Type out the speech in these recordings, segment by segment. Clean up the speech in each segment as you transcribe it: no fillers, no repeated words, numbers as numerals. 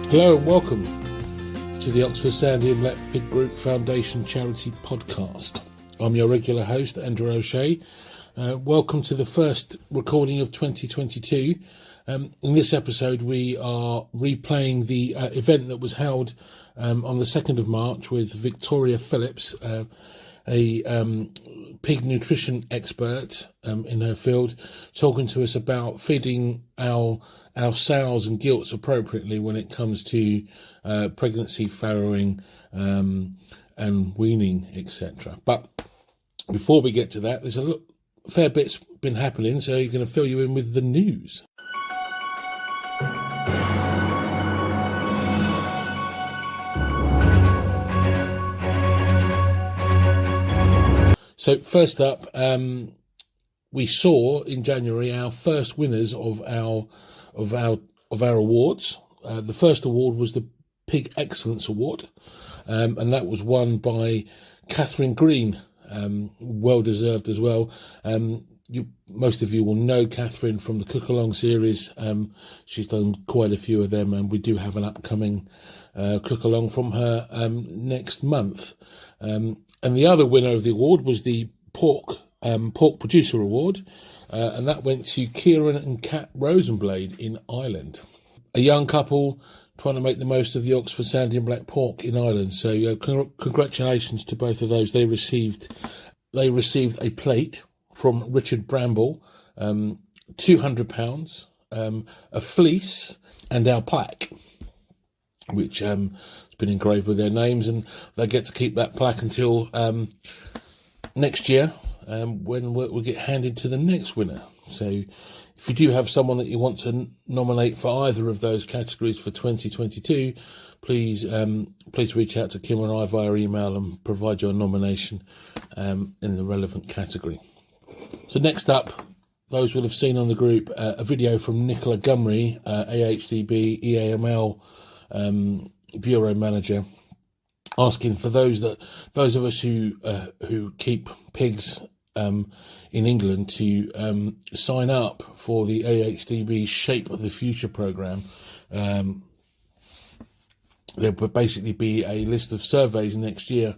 Hello and welcome to the Oxford Sandy and Black Pig Group Foundation Charity Podcast. I'm your regular host, Andrew O'Shea. Welcome to the first recording of 2022. In this episode, we are replaying the event that was held on the 2nd of March with Victoria Phillips, a pig nutrition expert in her field, talking to us about feeding our sows and gilts appropriately when it comes to pregnancy, farrowing, and weaning, etc. But before we get to that, there's a fair bit's been happening, so you're going to fill you in with the news. So first up, we saw in January our first winners of our awards. The first award was the Pig Excellence Award, and that was won by Catherine Green. Well deserved as well. Most of you will know Catherine from the Cook Along series. She's done quite a few of them, and we do have an upcoming Cook Along from her next month. And the other winner of the award was the Pork Producer Award, and that went to Kieran and Kat Rosenblade in Ireland. A young couple trying to make the most of the Oxford Sandy and Black pork in Ireland. So congratulations to both of those. They received a plate from Richard Bramble, £200, a fleece, and our plaque, which has been engraved with their names, and they get to keep that plaque until next year, when we'll get handed to the next winner. So if you do have someone that you want to nominate for either of those categories for 2022, please reach out to Kim and I via email and provide your nomination in the relevant category. So next up, those will have seen on the group a video from Nicola Gumry, AHDB EAML Bureau Manager, asking for those of us who keep pigs in England to sign up for the AHDB Shape of the Future programme. There will basically be a list of surveys later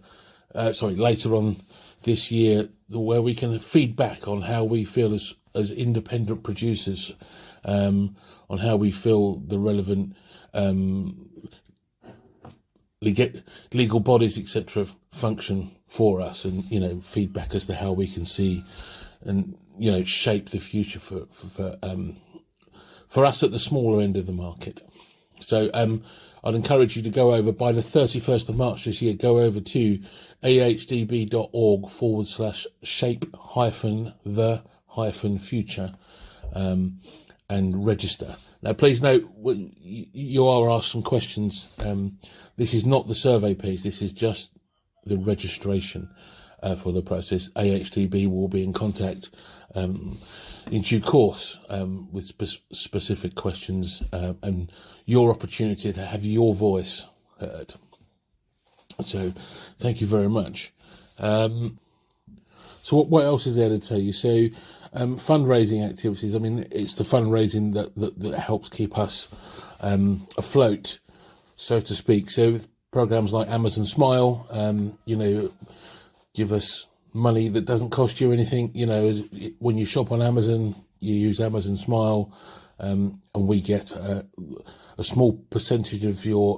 on this year, where we can feedback on how we feel as independent producers, on how we feel the relevant legal bodies, etc., function for us, and feedback as to how we can see and shape the future for us at the smaller end of the market. So I'd encourage you to go over by the 31st of March this year. Go over to ahdb.org/shape-the-future and register. Now, please note, you are asked some questions. This is not the survey piece. This is just the registration for the process. AHDB will be in contact in due course with specific questions and your opportunity to have your voice heard. So thank you very much. So what else is there to tell you? So fundraising activities. I mean, it's the fundraising that helps keep us afloat, so to speak. So with programs like Amazon Smile, give us money that doesn't cost you anything. When you shop on Amazon, you use Amazon Smile, and we get a small percentage of your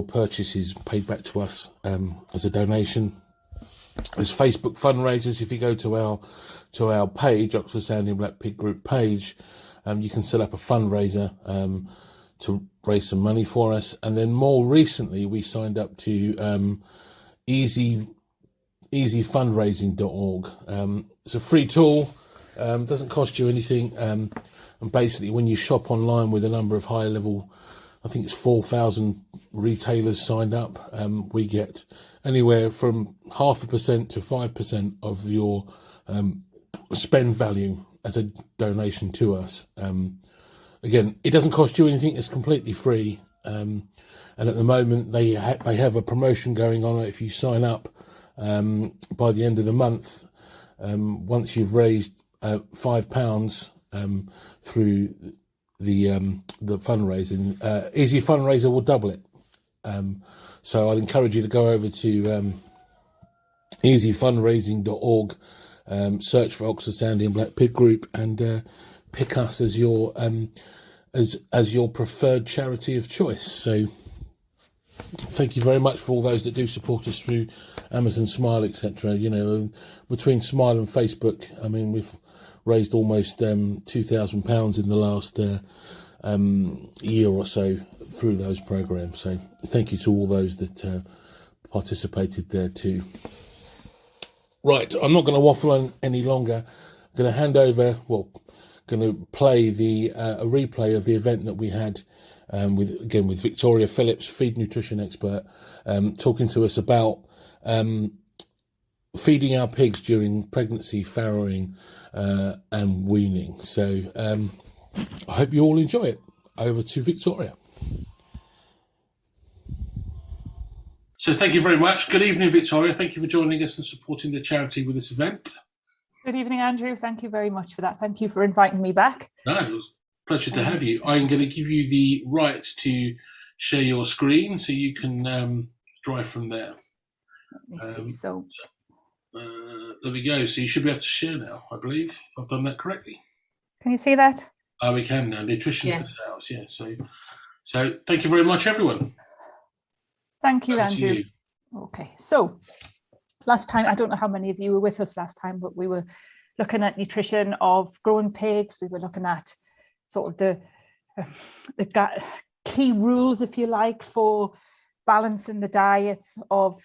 purchases paid back to us as a donation. There's Facebook fundraisers. If you go to our page, Oxford Sandy and Black Pig Group page, you can set up a fundraiser to raise some money for us. And then more recently, we signed up to easyfundraising.org. It's a free tool, doesn't cost you anything, and basically when you shop online with a number of high level, I think it's 4,000 retailers signed up, we get anywhere from 0.5% to 5% of your spend value as a donation to us. Again, it doesn't cost you anything, it's completely free, and at the moment they have a promotion going on. If you sign up by the end of the month, once you've raised £5 through the fundraising. Easy Fundraiser will double it. So I'd encourage you to go over to easyfundraising.org, search for Oxford Sandy and Black Pig Group, and pick us as your preferred charity of choice. So thank you very much for all those that do support us through Amazon Smile, etc. You know, between Smile and Facebook, I mean, we've raised almost £2,000 in the last year or so through those programs. So thank you to all those that participated there too. Right, I'm not going to waffle on any longer. I'm going to hand over, going to play a replay of the event that we had with Victoria Phillips, feed nutrition expert, talking to us about feeding our pigs during pregnancy, farrowing, and weaning. So I hope you all enjoy it. Over to Victoria. So thank you very much. Good evening, Victoria. Thank you for joining us and supporting the charity with this event. Good evening, Andrew. Thank you very much for that. Thank you for inviting me back. No, it was a pleasure to have you. I'm going to give you the rights to share your screen so you can drive from there. Let me see. There we go. So you should be able to share now, I believe. I've done that correctly. Can you see that? We can now. Nutrition for sales. Yeah. So thank you very much, everyone. Thank you, Andrew. Okay. So last time, I don't know how many of you were with us last time, but we were looking at nutrition of growing pigs. We were looking at sort of the key rules, if you like, for balancing the diets of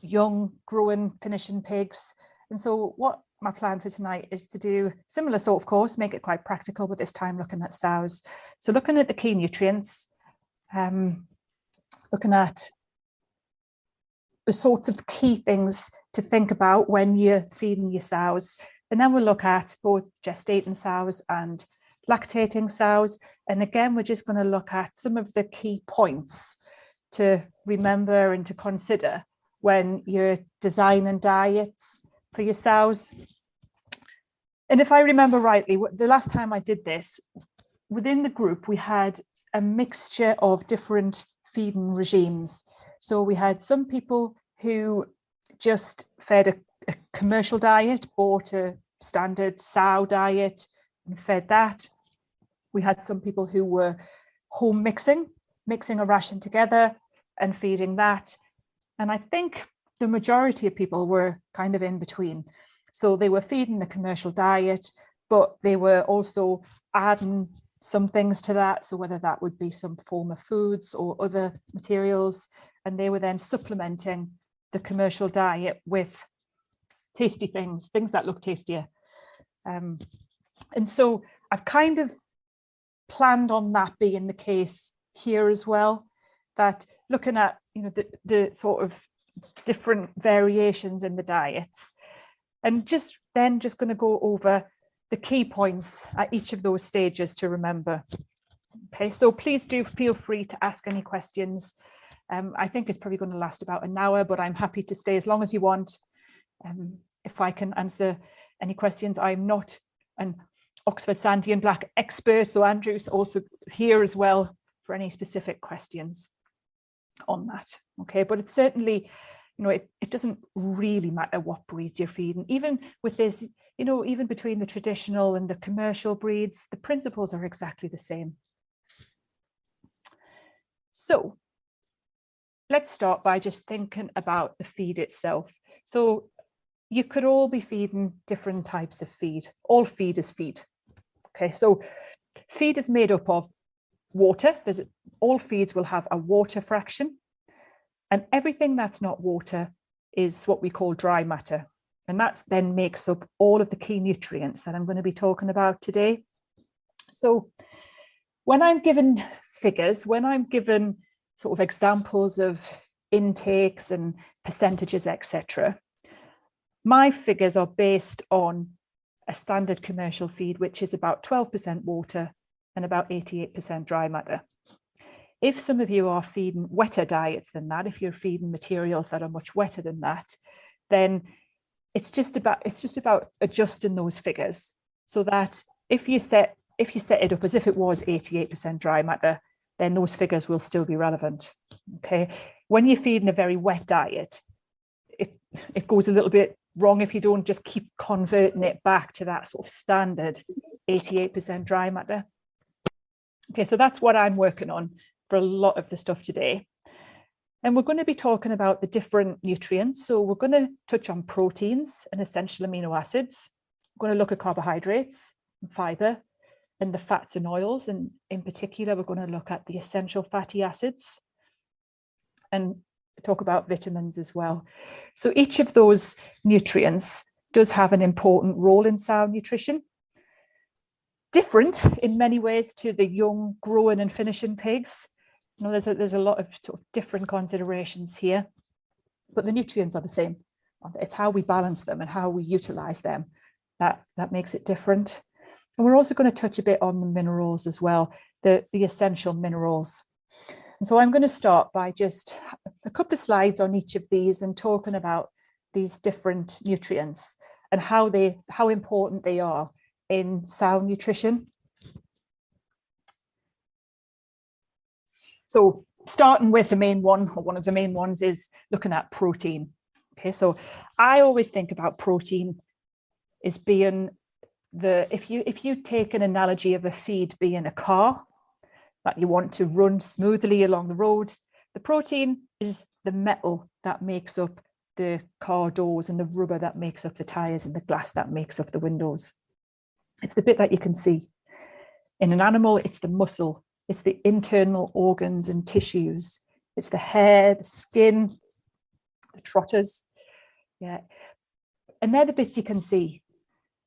young, growing, finishing pigs. And so what my plan for tonight is to do similar sort of course, make it quite practical, but this time looking at sows. So looking at the key nutrients, looking at the sorts of key things to think about when you're feeding your sows. And then we'll look at both gestating sows and lactating sows. And again, we're just going to look at some of the key points to remember and to consider when you're designing diets for your sows. And if I remember rightly, the last time I did this, within the group, we had a mixture of different feeding regimes. So we had some people who just fed a commercial diet, bought a standard sow diet and fed that. We had some people who were home mixing a ration together and feeding that. And I think the majority of people were kind of in between. So they were feeding the commercial diet, but they were also adding some things to that. So whether that would be some form of foods or other materials, and they were then supplementing the commercial diet with tasty things that look tastier. And so I've kind of planned on that being the case here as well, that looking at, the sort of different variations in the diets, and just going to go over the key points at each of those stages to remember. Okay, so please do feel free to ask any questions. I think it's probably going to last about an hour, but I'm happy to stay as long as you want. If I can answer any questions, I'm not an Oxford Sandy and Black expert, so Andrew's also here as well for any specific questions on that. Okay, but it's certainly, it doesn't really matter what breeds you're feeding. Even with this, even between the traditional and the commercial breeds, the principles are exactly the same. So let's start by just thinking about the feed itself. So you could all be feeding different types of feed. All feed is feed. Okay, so feed is made up of water. All feeds will have a water fraction, and everything that's not water is what we call dry matter. And that then makes up all of the key nutrients that I'm going to be talking about today. So when I'm given figures, when I'm given sort of examples of intakes and percentages, etc., my figures are based on a standard commercial feed, which is about 12% water and about 88% dry matter. If some of you are feeding wetter diets than that, if you're feeding materials that are much wetter than that, then it's just about adjusting those figures so that if you set if you set it up as if it was 88% dry matter, then those figures will still be relevant. Okay. When you're feeding a very wet diet, it goes a little bit wrong if you don't just keep converting it back to that sort of standard 88% dry matter. Okay, so that's what I'm working on for a lot of the stuff today. And we're going to be talking about the different nutrients. So we're going to touch on proteins and essential amino acids. We're going to look at carbohydrates and fiber and the fats and oils. And in particular, we're going to look at the essential fatty acids and talk about vitamins as well. So each of those nutrients does have an important role in sow nutrition. Different in many ways to the young, growing and finishing pigs. You know, there's a lot of sort of different considerations here, but the nutrients are the same. It's how we balance them and how we utilize them that makes it different. And we're also going to touch a bit on the minerals as well, the essential minerals. And so I'm going to start by just a couple of slides on each of these and talking about these different nutrients and how important they are in sow nutrition. So starting with the main one, or one of the main ones, is looking at protein. Okay, so I always think about protein as being if you take an analogy of a feed being a car that you want to run smoothly along the road, the protein is the metal that makes up the car doors and the rubber that makes up the tires and the glass that makes up the windows. It's the bit that you can see. In an animal, it's the muscle, it's the internal organs and tissues, it's the hair, the skin, the trotters, yeah. And they're the bits you can see.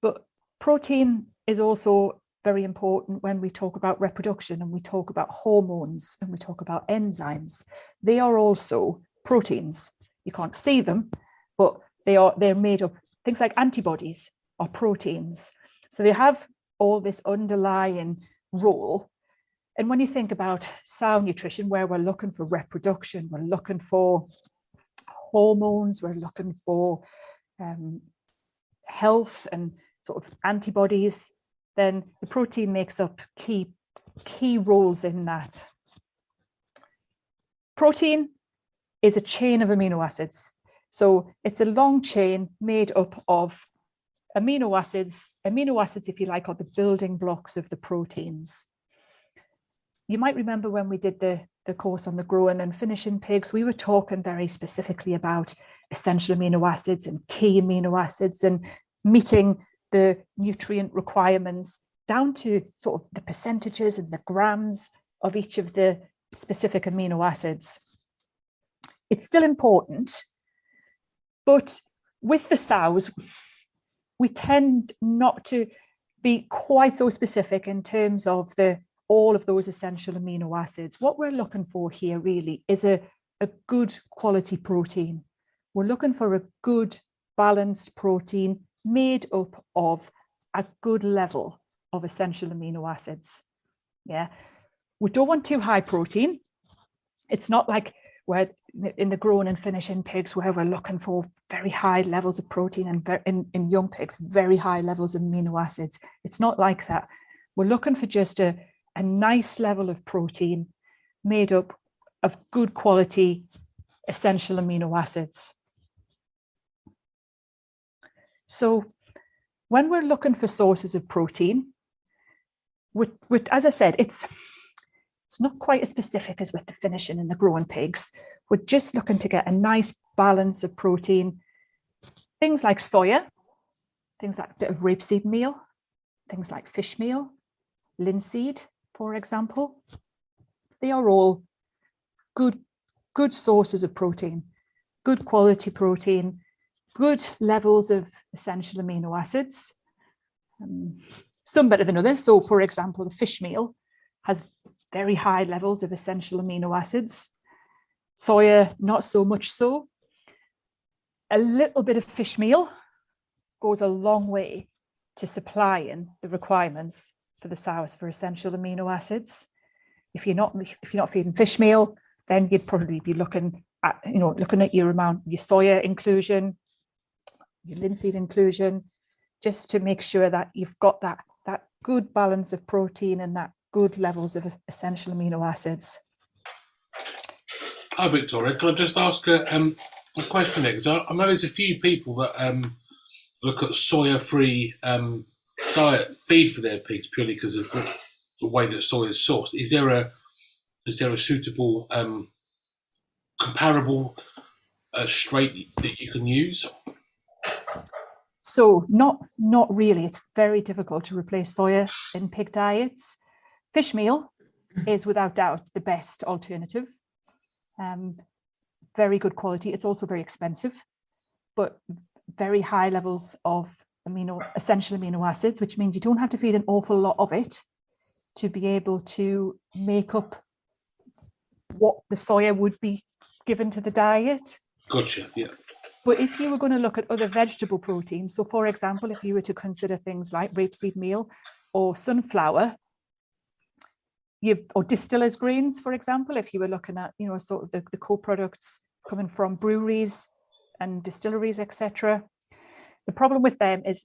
But protein is also very important when we talk about reproduction and we talk about hormones and we talk about enzymes. They are also proteins. You can't see them, but they're made up. Things like antibodies are proteins. So they have all this underlying role. And when you think about sow nutrition, where we're looking for reproduction, we're looking for hormones, we're looking for health and sort of antibodies, then the protein makes up key roles in that. Protein is a chain of amino acids. So it's a long chain made up of amino acids. Amino acids, if you like, are the building blocks of the proteins. You might remember when we did the course on the growing and finishing pigs, we were talking very specifically about essential amino acids and key amino acids and meeting the nutrient requirements down to sort of the percentages and the grams of each of the specific amino acids. It's still important, but with the sows, we tend not to be quite so specific in terms of all of those essential amino acids. What we're looking for here really is a good quality protein. We're looking for a good balanced protein made up of a good level of essential amino acids. Yeah, we don't want too high protein. It's not like we're in the growing and finishing pigs where we're looking for very high levels of protein and in young pigs, very high levels of amino acids. It's not like that. We're looking for just a nice level of protein made up of good quality essential amino acids. So when we're looking for sources of protein, as I said, it's not quite as specific as with the finishing and the growing pigs. We're just looking to get a nice balance of protein. Things like soya, things like a bit of rapeseed meal, things like fish meal, linseed, for example. They are all good sources of protein, good quality protein, good levels of essential amino acids, some better than others. So, for example, the fish meal has very high levels of essential amino acids. Soya, not so much so. A little bit of fish meal goes a long way to supplying the requirements for the sows for essential amino acids. If you're not feeding fish meal, then you'd probably be looking at your amount, your soya inclusion, your linseed inclusion, just to make sure that you've got that good balance of protein and that good levels of essential amino acids. Hi, Victoria. Can I just ask a question there? Because I know there's a few people that look at soya-free diet feed for their pigs purely because of the way that soy is sourced. Is there a suitable comparable straight that you can use? So not really. It's very difficult to replace soya in pig diets. Fish meal is without doubt the best alternative. Very good quality. It's also very expensive, but very high levels of essential amino acids, which means you don't have to feed an awful lot of it to be able to make up what the soya would be given to the diet. Gotcha, yeah. But if you were going to look at other vegetable proteins, so for example, if you were to consider things like rapeseed meal or sunflower, or distillers grains, for example, if you were looking at, sort of the co-products coming from breweries and distilleries, etc. The problem with them is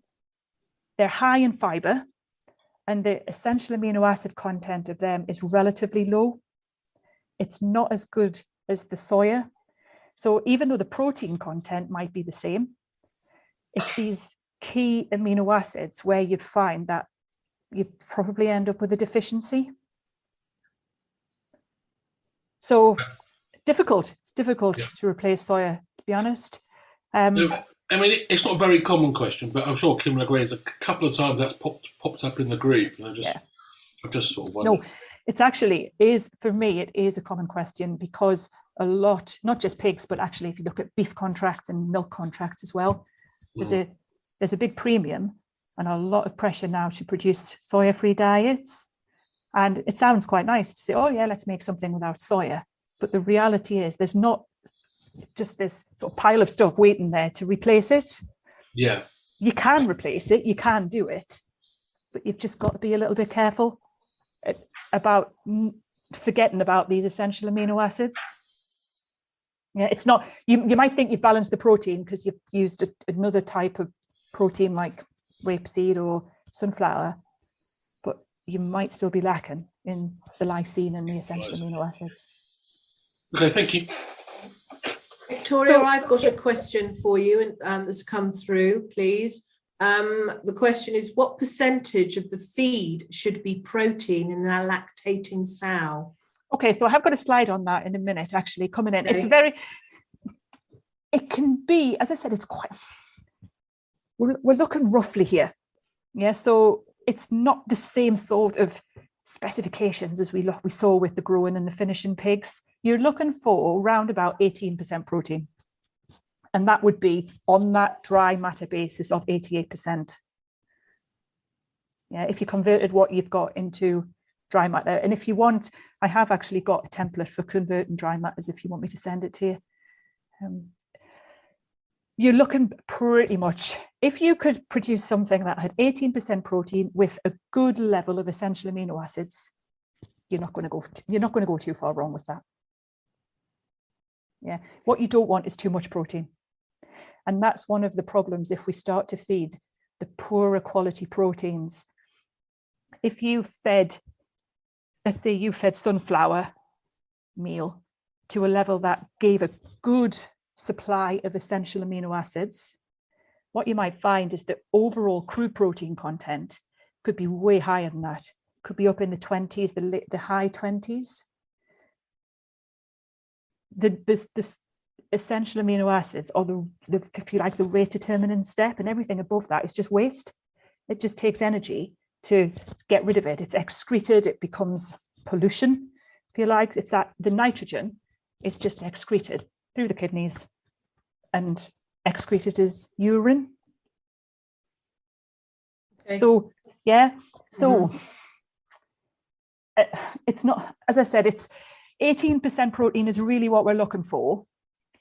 they're high in fiber and the essential amino acid content of them is relatively low. It's not as good as the soya. So even though the protein content might be the same, it's these key amino acids where you'd find that you probably end up with a deficiency. So it's difficult to replace soya, to be honest. I mean, it's not a very common question, but I'm sure Kim agrees. A couple of times that's popped up in the group, and I've just sort of wondered. No, it's actually for me, it is a common question because a lot, not just pigs, but actually if you look at beef contracts and milk contracts as well, there's a big premium and a lot of pressure now to produce soya-free diets. And it sounds quite nice to say, oh yeah, let's make something without soya. But the reality is there's not just this sort of pile of stuff waiting there to replace it. Yeah. You can replace it, you can do it, but you've just got to be a little bit careful about forgetting about these essential amino acids. Yeah, it's not, you might think you've balanced the protein because you've used another type of protein like rapeseed or sunflower, but you might still be lacking in the lysine and the essential amino acids. Okay, thank you. Victoria, I've got a question for you that's come through, please. The question is, what percentage of the feed should be protein in a lactating sow? Okay, so I have got a slide on that in a minute, actually, coming in. Okay. It can be, as I said, it's quite, we're looking roughly here. Yeah, so it's not the same sort of specifications as we saw with the growing and the finishing pigs. You're looking for around about 18% protein. And that would be on that dry matter basis of 88%. Yeah, if you converted what you've got into dry matter. And if you want, I have actually got a template for converting dry matters if you want me to send it to you. You're looking pretty much, if you could produce something that had 18% protein with a good level of essential amino acids, you're not going to go too far wrong with that. Yeah, what you don't want is too much protein. And that's one of the problems if we start to feed the poorer quality proteins. If you fed, let's say you fed sunflower meal to a level that gave a good supply of essential amino acids, what you might find is that overall crude protein content could be way higher than that. Could be up in the 20s, the high 20s. This essential amino acids, or the if you like, the rate determinant step, and everything above that is just waste. It just takes energy to get rid of it. It's excreted, it becomes pollution, if you like. It's that the nitrogen is just excreted through the kidneys and excreted as urine. Okay. So yeah, so it's not, as I said, it's 18% protein is really what we're looking for.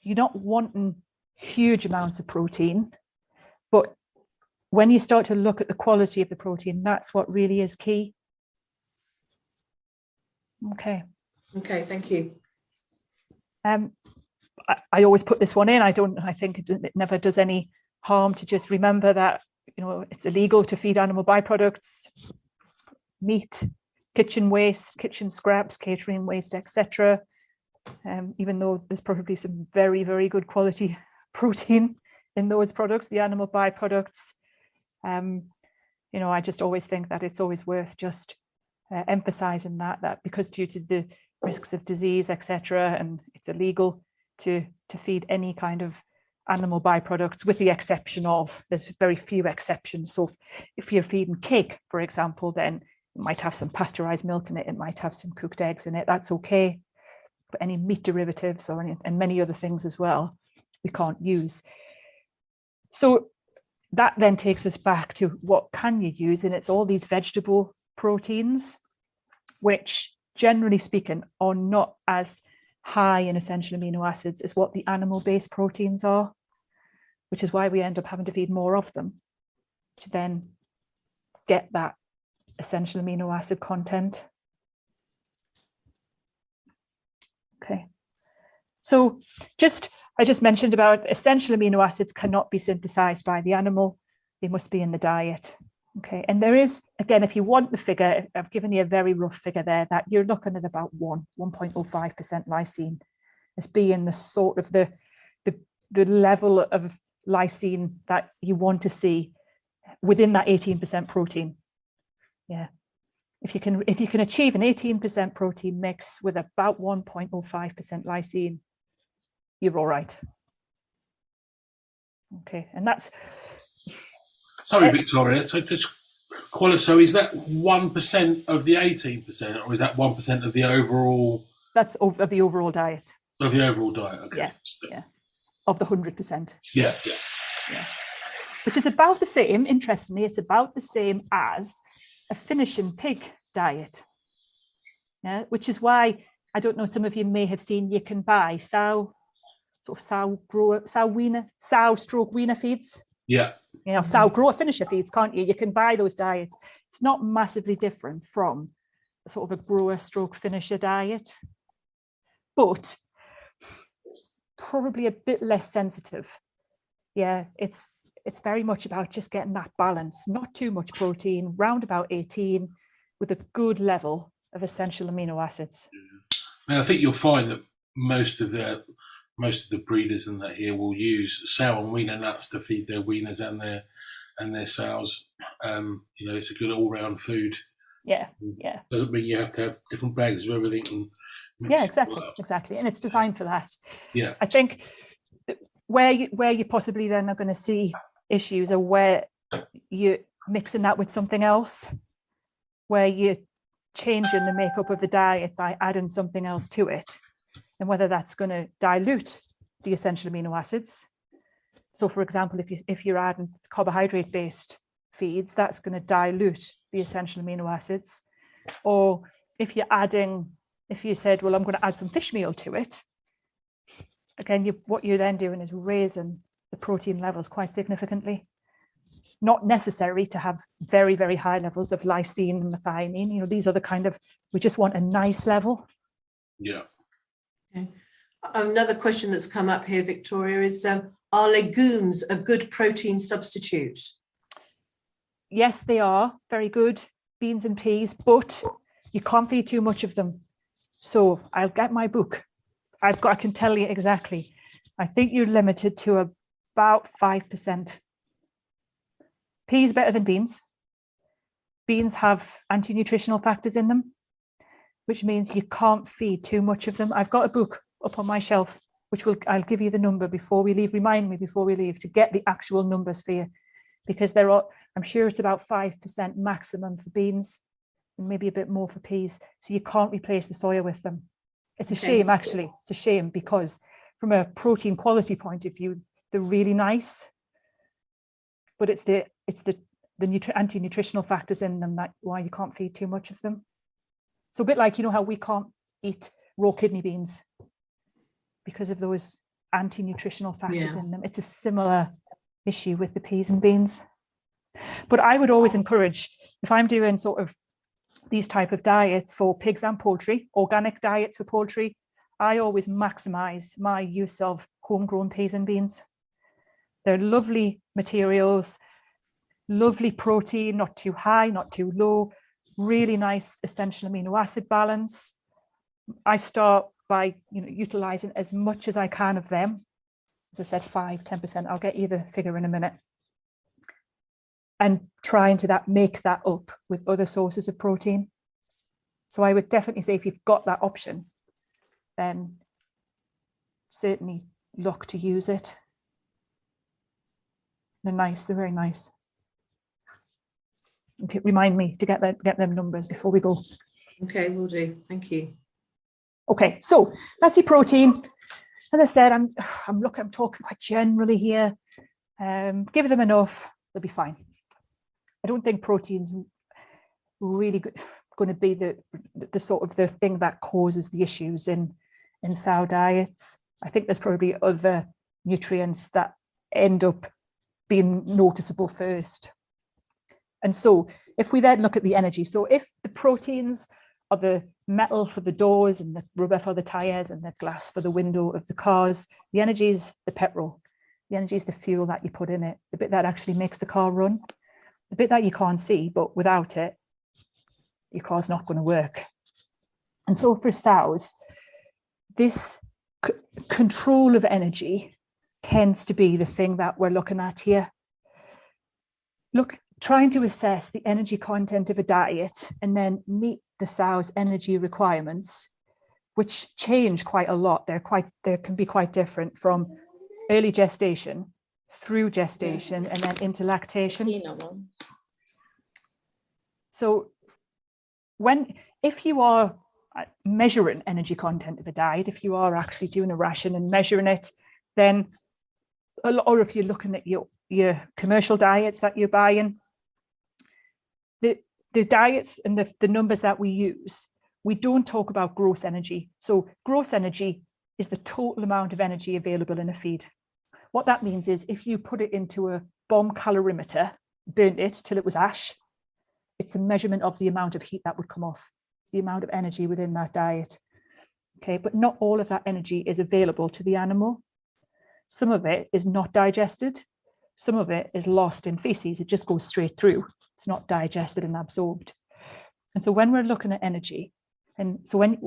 You're not wanting huge amounts of protein, but when you start to look at the quality of the protein, that's what really is key. Okay. Okay, thank you. I always put this one in. I think it never does any harm to just remember that, it's illegal to feed animal byproducts. meat, kitchen waste, kitchen scraps, catering waste, etc. Even though there's probably some very, very good quality protein in those products, the animal byproducts. You know, I just always think that it's always worth just emphasizing that because due to the risks of disease, etc., and it's illegal to feed any kind of animal byproducts, with the exception of, there's very few exceptions. So if you're feeding cake, for example, then it might have some pasteurized milk in it, it might have some cooked eggs in it, that's okay. But any meat derivatives and many other things as well, we can't use. So that then takes us back to what can you use, and it's all these vegetable proteins, which generally speaking are not as high in essential amino acids as what the animal-based proteins are, which is why we end up having to feed more of them to then get that essential amino acid content. Okay, so I just mentioned about essential amino acids cannot be synthesized by the animal, they must be in the diet. Okay, and there is, again, if you want the figure, I've given you a very rough figure there, that you're looking at about 1.05% lysine as being the sort of the level of lysine that you want to see within that 18% protein. Yeah, if you can achieve an 18% protein mix with about 1.05% lysine, you're all right. Okay, and that's. Sorry, Victoria. So is that 1% of the 18%, or is that 1% of the overall? That's of the overall diet. Of the overall diet. Okay. Yeah. Of the 100%. Yeah. Which is about the same. Interestingly, it's about the same as a finishing pig diet. Yeah, which is why I don't know. Some of you may have seen you can buy sow stroke weaner feeds. Yeah. You know, sow grower finisher feeds, can't you? You can buy those diets. It's not massively different from sort of a grower stroke finisher diet, but probably a bit less sensitive. Yeah, it's very much about just getting that balance, not too much protein, round about 18, with a good level of essential amino acids. And I think you'll find that most of the breeders and that here will use sow and weaner nuts to feed their weaners and their sows. You know, it's a good all-round food. Yeah. Doesn't mean you have to have different bags of everything. Yeah, exactly. And it's designed for that. Yeah. I think where you possibly then are going to see issues are where you're mixing that with something else, where you're changing the makeup of the diet by adding something else to it, and whether that's going to dilute the essential amino acids. So, for example, if you're adding carbohydrate-based feeds, that's going to dilute the essential amino acids. Or if you said, well, I'm going to add some fish meal to it, again, what you're then doing is raising the protein levels quite significantly. Not necessary to have very, very high levels of lysine and methionine. You know, these are the kind of, we just want a nice level. Yeah. Okay. Another question that's come up here, Victoria, is are legumes a good protein substitute? Yes, they are very good, beans and peas, but you can't feed too much of them. So I'll get my book. I can tell you exactly. I think you're limited to about 5%. Peas better than beans. Beans have anti-nutritional factors in them, which means you can't feed too much of them. I've got a book up on my shelf, which I'll give you the number before we leave. Remind me before we leave to get the actual numbers for you, because I'm sure it's about 5% maximum for beans and maybe a bit more for peas. So you can't replace the soya with them. It's a shame, actually. It's a shame, because from a protein quality point of view, they're really nice, but it's the anti-nutritional factors in them that why you can't feed too much of them. So a bit like, you know, how we can't eat raw kidney beans because of those anti-nutritional factors in them. It's a similar issue with the peas and beans. But I would always encourage, if I'm doing sort of these type of diets for pigs and poultry, organic diets for poultry, I always maximize my use of homegrown peas and beans. They're lovely materials, lovely protein, not too high, not too low, really nice essential amino acid balance. I start by utilizing as much as I can of them. As I said, 5-10%. I'll get you the figure in a minute. And trying to make that up with other sources of protein. So I would definitely say if you've got that option, then certainly look to use it. They're nice, they're very nice. Okay, remind me to get them numbers before we go. Okay, will do. Thank you. Okay, so that's your protein. As I said, I'm talking quite generally here. Give them enough, they'll be fine. I don't think protein's really going to be the sort of the thing that causes the issues in sow diets. I think there's probably other nutrients that end up being noticeable first. And so if we then look at the energy, so if the proteins are the metal for the doors and the rubber for the tires and the glass for the window of the cars, the energy is the petrol. The energy is the fuel that you put in it, the bit that actually makes the car run, the bit that you can't see, but without it, your car's not going to work. And so for sows, this control of energy tends to be the thing that we're looking at here. Trying to assess the energy content of a diet and then meet the sow's energy requirements, which change quite a lot. They can be quite different from early gestation through gestation and then into lactation. So if you are measuring energy content of a diet, if you are actually doing a ration and measuring it, then, or if you're looking at your commercial diets that you're buying, the diets and the numbers that we use, we don't talk about gross energy. So gross energy is the total amount of energy available in a feed. What that means is if you put it into a bomb calorimeter, burnt it till it was ash, it's a measurement of the amount of heat that would come off, the amount of energy within that diet. Okay, but not all of that energy is available to the animal. Some of it is not digested. Some of it is lost in feces. It just goes straight through. It's not digested and absorbed. And so when we're looking at energy, and so when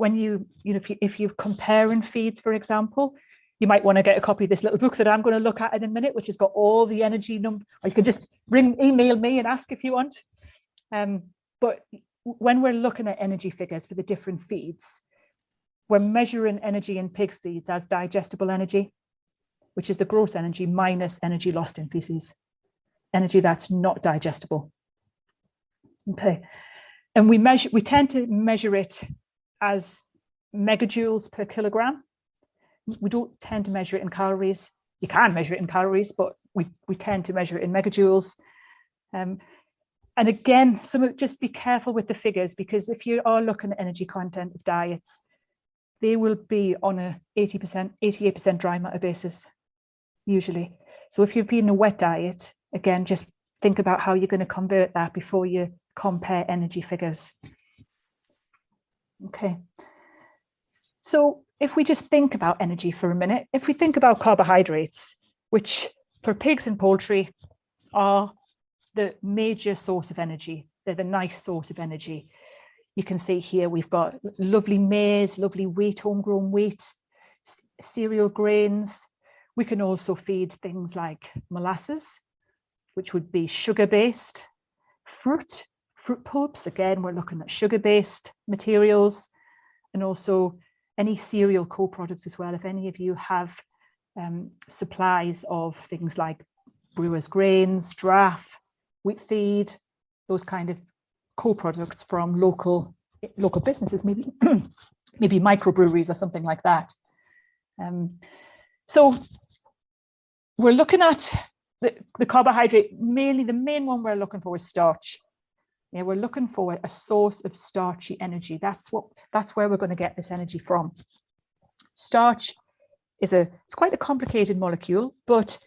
if you're comparing feeds, for example, you might want to get a copy of this little book that I'm going to look at in a minute, which has got all the energy number, or you can just email me and ask if you want. But when we're looking at energy figures for the different feeds, we're measuring energy in pig feeds as digestible energy, which is the gross energy minus energy lost in feces, energy that's not digestible. Okay, and we tend to measure it as megajoules per kilogram. We don't tend to measure it in calories. You can measure it in calories, but we tend to measure it in megajoules. And again, just be careful with the figures, because if you are looking at energy content of diets, they will be on a 88% dry matter basis, usually. So if you've been a wet diet, again, just think about how you're going to convert that before you compare energy figures. Okay. So if we just think about energy for a minute, if we think about carbohydrates, which for pigs and poultry are the major source of energy, they're the nice source of energy. You can see here we've got lovely maize, lovely wheat, homegrown wheat, cereal grains. We can also feed things like molasses, which would be sugar-based, fruit pulps. Again, we're looking at sugar-based materials, and also any cereal co-products as well. If any of you have supplies of things like brewers' grains, draff, wheat feed, those kind of co-products from local businesses, maybe maybe microbreweries or something like that. So we're looking at the carbohydrate. Mainly the main one we're looking for is starch. Yeah, we're looking for a source of starchy energy. That's where we're going to get this energy from. Starch it's quite a complicated molecule, but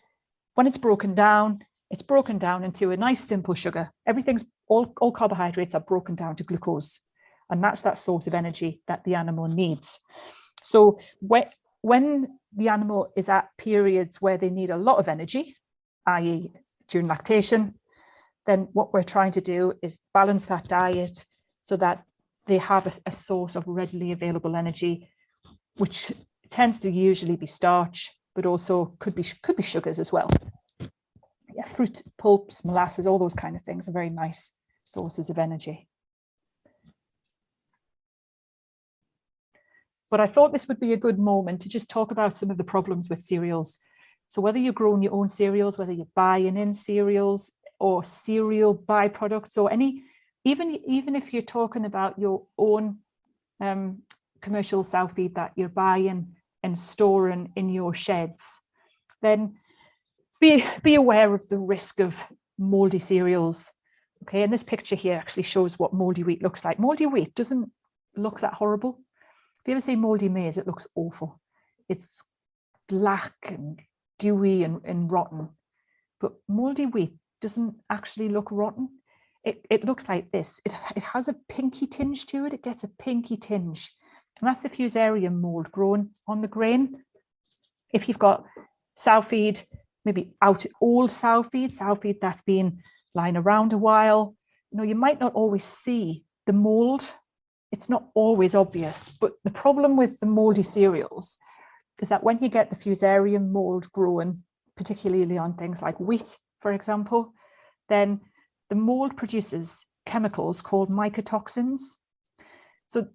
when it's broken down into a nice simple sugar. All carbohydrates are broken down to glucose, and that's that source of energy that the animal needs. So when the animal is at periods where they need a lot of energy, i.e. during lactation, then what we're trying to do is balance that diet so that they have a source of readily available energy, which tends to usually be starch, but also could be sugars as well. Yeah, fruit pulps, molasses, all those kind of things are very nice sources of energy. But I thought this would be a good moment to just talk about some of the problems with cereals. So whether you're growing your own cereals, whether you're buying in cereals or cereal byproducts, or even if you're talking about your own commercial sow feed that you're buying and storing in your sheds, then be aware of the risk of moldy cereals. Okay, and this picture here actually shows what moldy wheat looks like. Moldy wheat doesn't look that horrible. If you ever see moldy maize, it looks awful. It's black and gooey and rotten. But moldy wheat doesn't actually look rotten. It looks like this. It has a pinky tinge to it. It gets a pinky tinge. And that's the fusarium mold growing on the grain. If you've got sow feed, maybe old sow feed that's been lying around a while, you might not always see the mold. It's not always obvious. But the problem with the moldy cereals is that when you get the fusarium mold growing, particularly on things like wheat, for example, then the mold produces chemicals called mycotoxins. So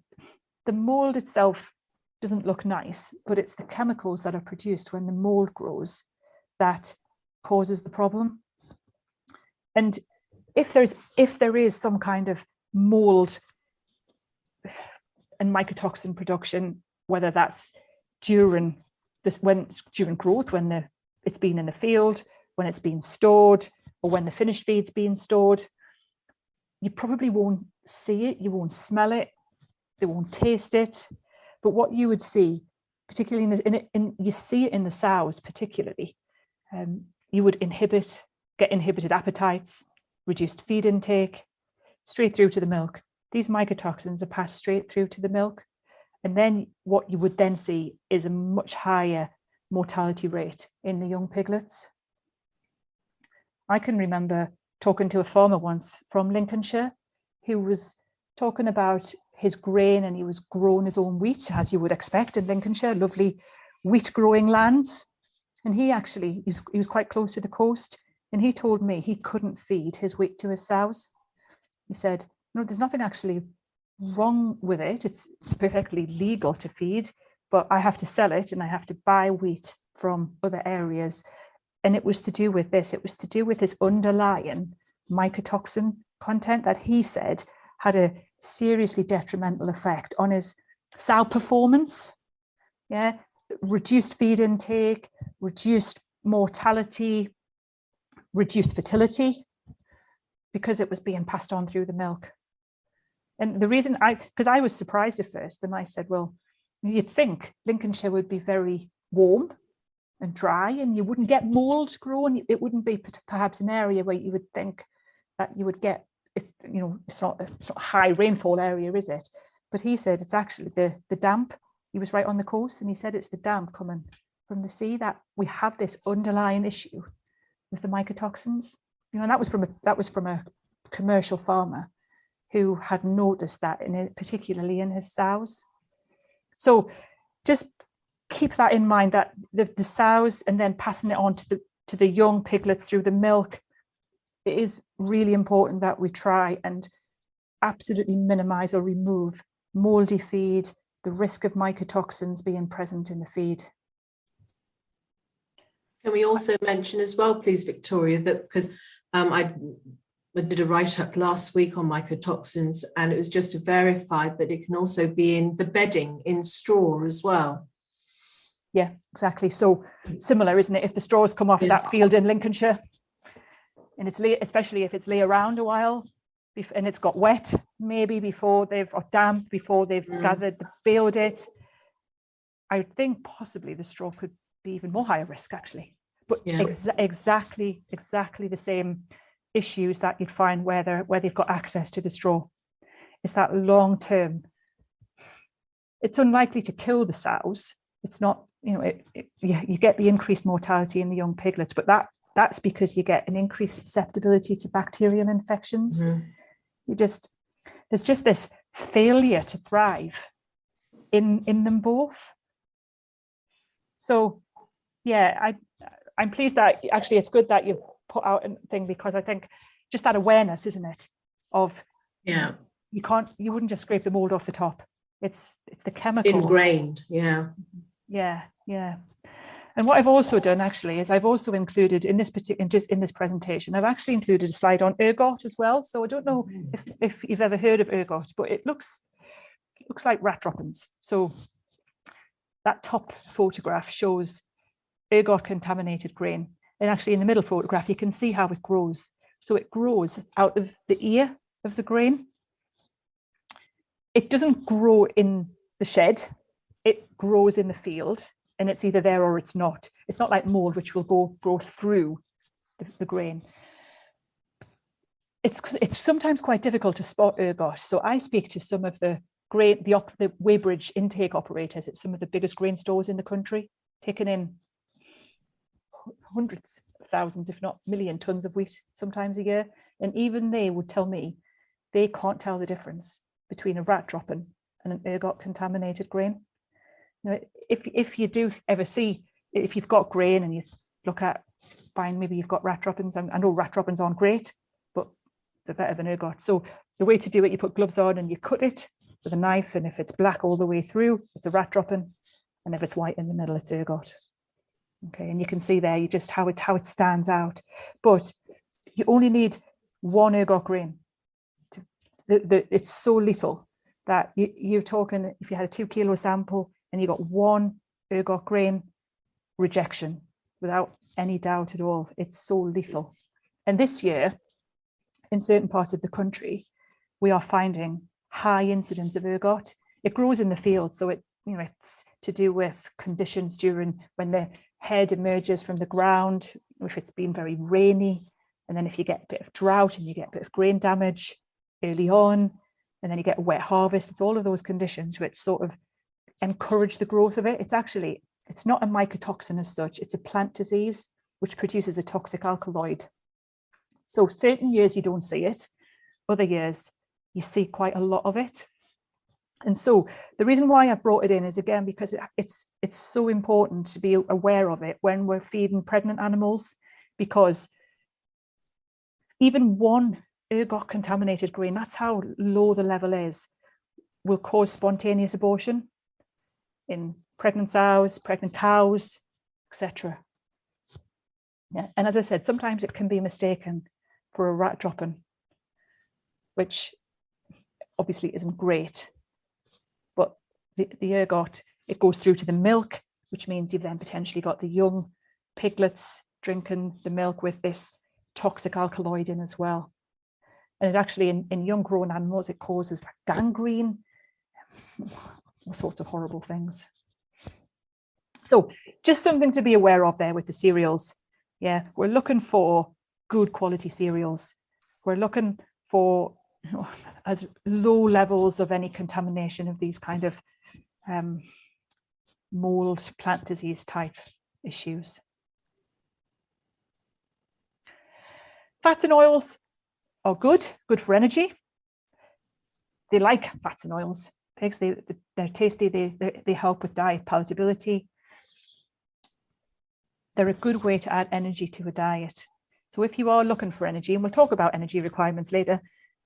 the mold itself doesn't look nice, but it's the chemicals that are produced when the mold grows that causes the problem. And if there is some kind of mold and mycotoxin production, whether that's during growth, when it's been in the field, when it's been stored, or when the finished feed's being stored, you probably won't see it, you won't smell it, they won't taste it. But what you would see, particularly you see it in the sows particularly, you would get inhibited appetites, reduced feed intake, straight through to the milk. These mycotoxins are passed straight through to the milk. And then what you would then see is a much higher mortality rate in the young piglets. I can remember talking to a farmer once from Lincolnshire who was talking about his grain, and he was growing his own wheat, as you would expect in Lincolnshire, lovely wheat growing lands. And he was quite close to the coast, and he told me he couldn't feed his wheat to his sows. He said, there's nothing actually wrong with it. It's perfectly legal to feed, but I have to sell it and I have to buy wheat from other areas. And it was to do with this. It was to do with this underlying mycotoxin content that he said had a seriously detrimental effect on his sow performance. Yeah, reduced feed intake, reduced mortality, reduced fertility, because it was being passed on through the milk. And the reason because I was surprised at first, and I said, well, you'd think Lincolnshire would be very warm and dry and you wouldn't get mold growing. It wouldn't be perhaps an area where you would think that you would get, it's not a high rainfall area, is it? But he said it's actually the damp. He was right on the coast, and he said it's the damp coming from the sea that we have this underlying issue with the mycotoxins. And that was from a commercial farmer who had noticed that, particularly in his sows. So just keep that in mind, that the sows, and then passing it on to the young piglets through the milk, it is really important that we try and absolutely minimize or remove moldy feed, the risk of mycotoxins being present in the feed. Can we also mention as well, please, Victoria, that because I did a write-up last week on mycotoxins, and it was just to verify that it can also be in the bedding in straw as well. Yeah, exactly. So similar, isn't it? If the straws come off that field in Lincolnshire, and especially if it's lay around a while, and it's got wet, maybe or damp before they've baled it, I would think possibly the straw could be even more higher risk, actually. But exactly the same issues that you'd find where they've got access to the straw. It's that long term. It's unlikely to kill the sows. It's not, you get the increased mortality in the young piglets, but that's because you get an increased susceptibility to bacterial infections. Mm-hmm. there's just this failure to thrive in them both. So yeah, I'm pleased that actually it's good that you've put out a thing, because I think just that awareness, isn't it, of you wouldn't just scrape the mold off the top. It's the chemicals. It's ingrained, yeah. And what I've also done actually is I've also included in this presentation, I've actually included a slide on ergot as well. So I don't know if you've ever heard of ergot, but it looks like rat droppings. So that top photograph shows ergot contaminated grain. And actually in the middle photograph, you can see how it grows. So it grows out of the ear of the grain. It doesn't grow in the shed, it grows in the field, and it's either there or it's not. It's not like mold, which will grow through the grain. It's sometimes quite difficult to spot ergot. So I speak to some of the weighbridge intake operators at some of the biggest grain stores in the country, taking in hundreds of thousands, if not million tons of wheat sometimes a year. And even they would tell me they can't tell the difference between a rat dropping and an ergot contaminated grain. You know, if you do ever see, if you've got grain and you look at, fine, maybe you've got rat droppings. I know rat droppings aren't great, but they're better than ergot. So the way to do it, you put gloves on and you cut it with a knife, and if it's black all the way through, it's a rat dropping, and if it's white in the middle, it's ergot. Okay, and you can see there just how it stands out. But you only need one ergot grain. It's so lethal that you're talking, if you had a 2 kilo sample and you got one ergot grain, rejection without any doubt at all. It's so lethal. And this year, in certain parts of the country, we are finding high incidence of ergot. It grows in the field, so it's to do with conditions during when the head emerges from the ground, if it's been very rainy, and then if you get a bit of drought and you get a bit of grain damage early on, and then you get a wet harvest. It's all of those conditions which sort of encourage the growth of it. It's not a mycotoxin as such, it's a plant disease which produces a toxic alkaloid. So certain years you don't see it, other years you see quite a lot of it. And so the reason why I brought it in is, again, because it's so important to be aware of it when we're feeding pregnant animals, because even one ergot contaminated grain, that's how low the level is, will cause spontaneous abortion in pregnant sows, pregnant cows, etc. Yeah, and as I said, sometimes it can be mistaken for a rat dropping, which obviously isn't great. But the ergot, it goes through to the milk, which means you've then potentially got the young piglets drinking the milk with this toxic alkaloid in as well. And it actually, in young grown animals, it causes like gangrene, all sorts of horrible things. So just something to be aware of there with the cereals. Yeah, we're looking for good quality cereals. We're looking for as low levels of any contamination of these kind of mold, plant disease type issues. Fats and oils are good for energy. They like fats and oils. Pigs, they're tasty, they help with diet palatability. They're a good way to add energy to a diet. So if you are looking for energy, and we'll talk about energy requirements later,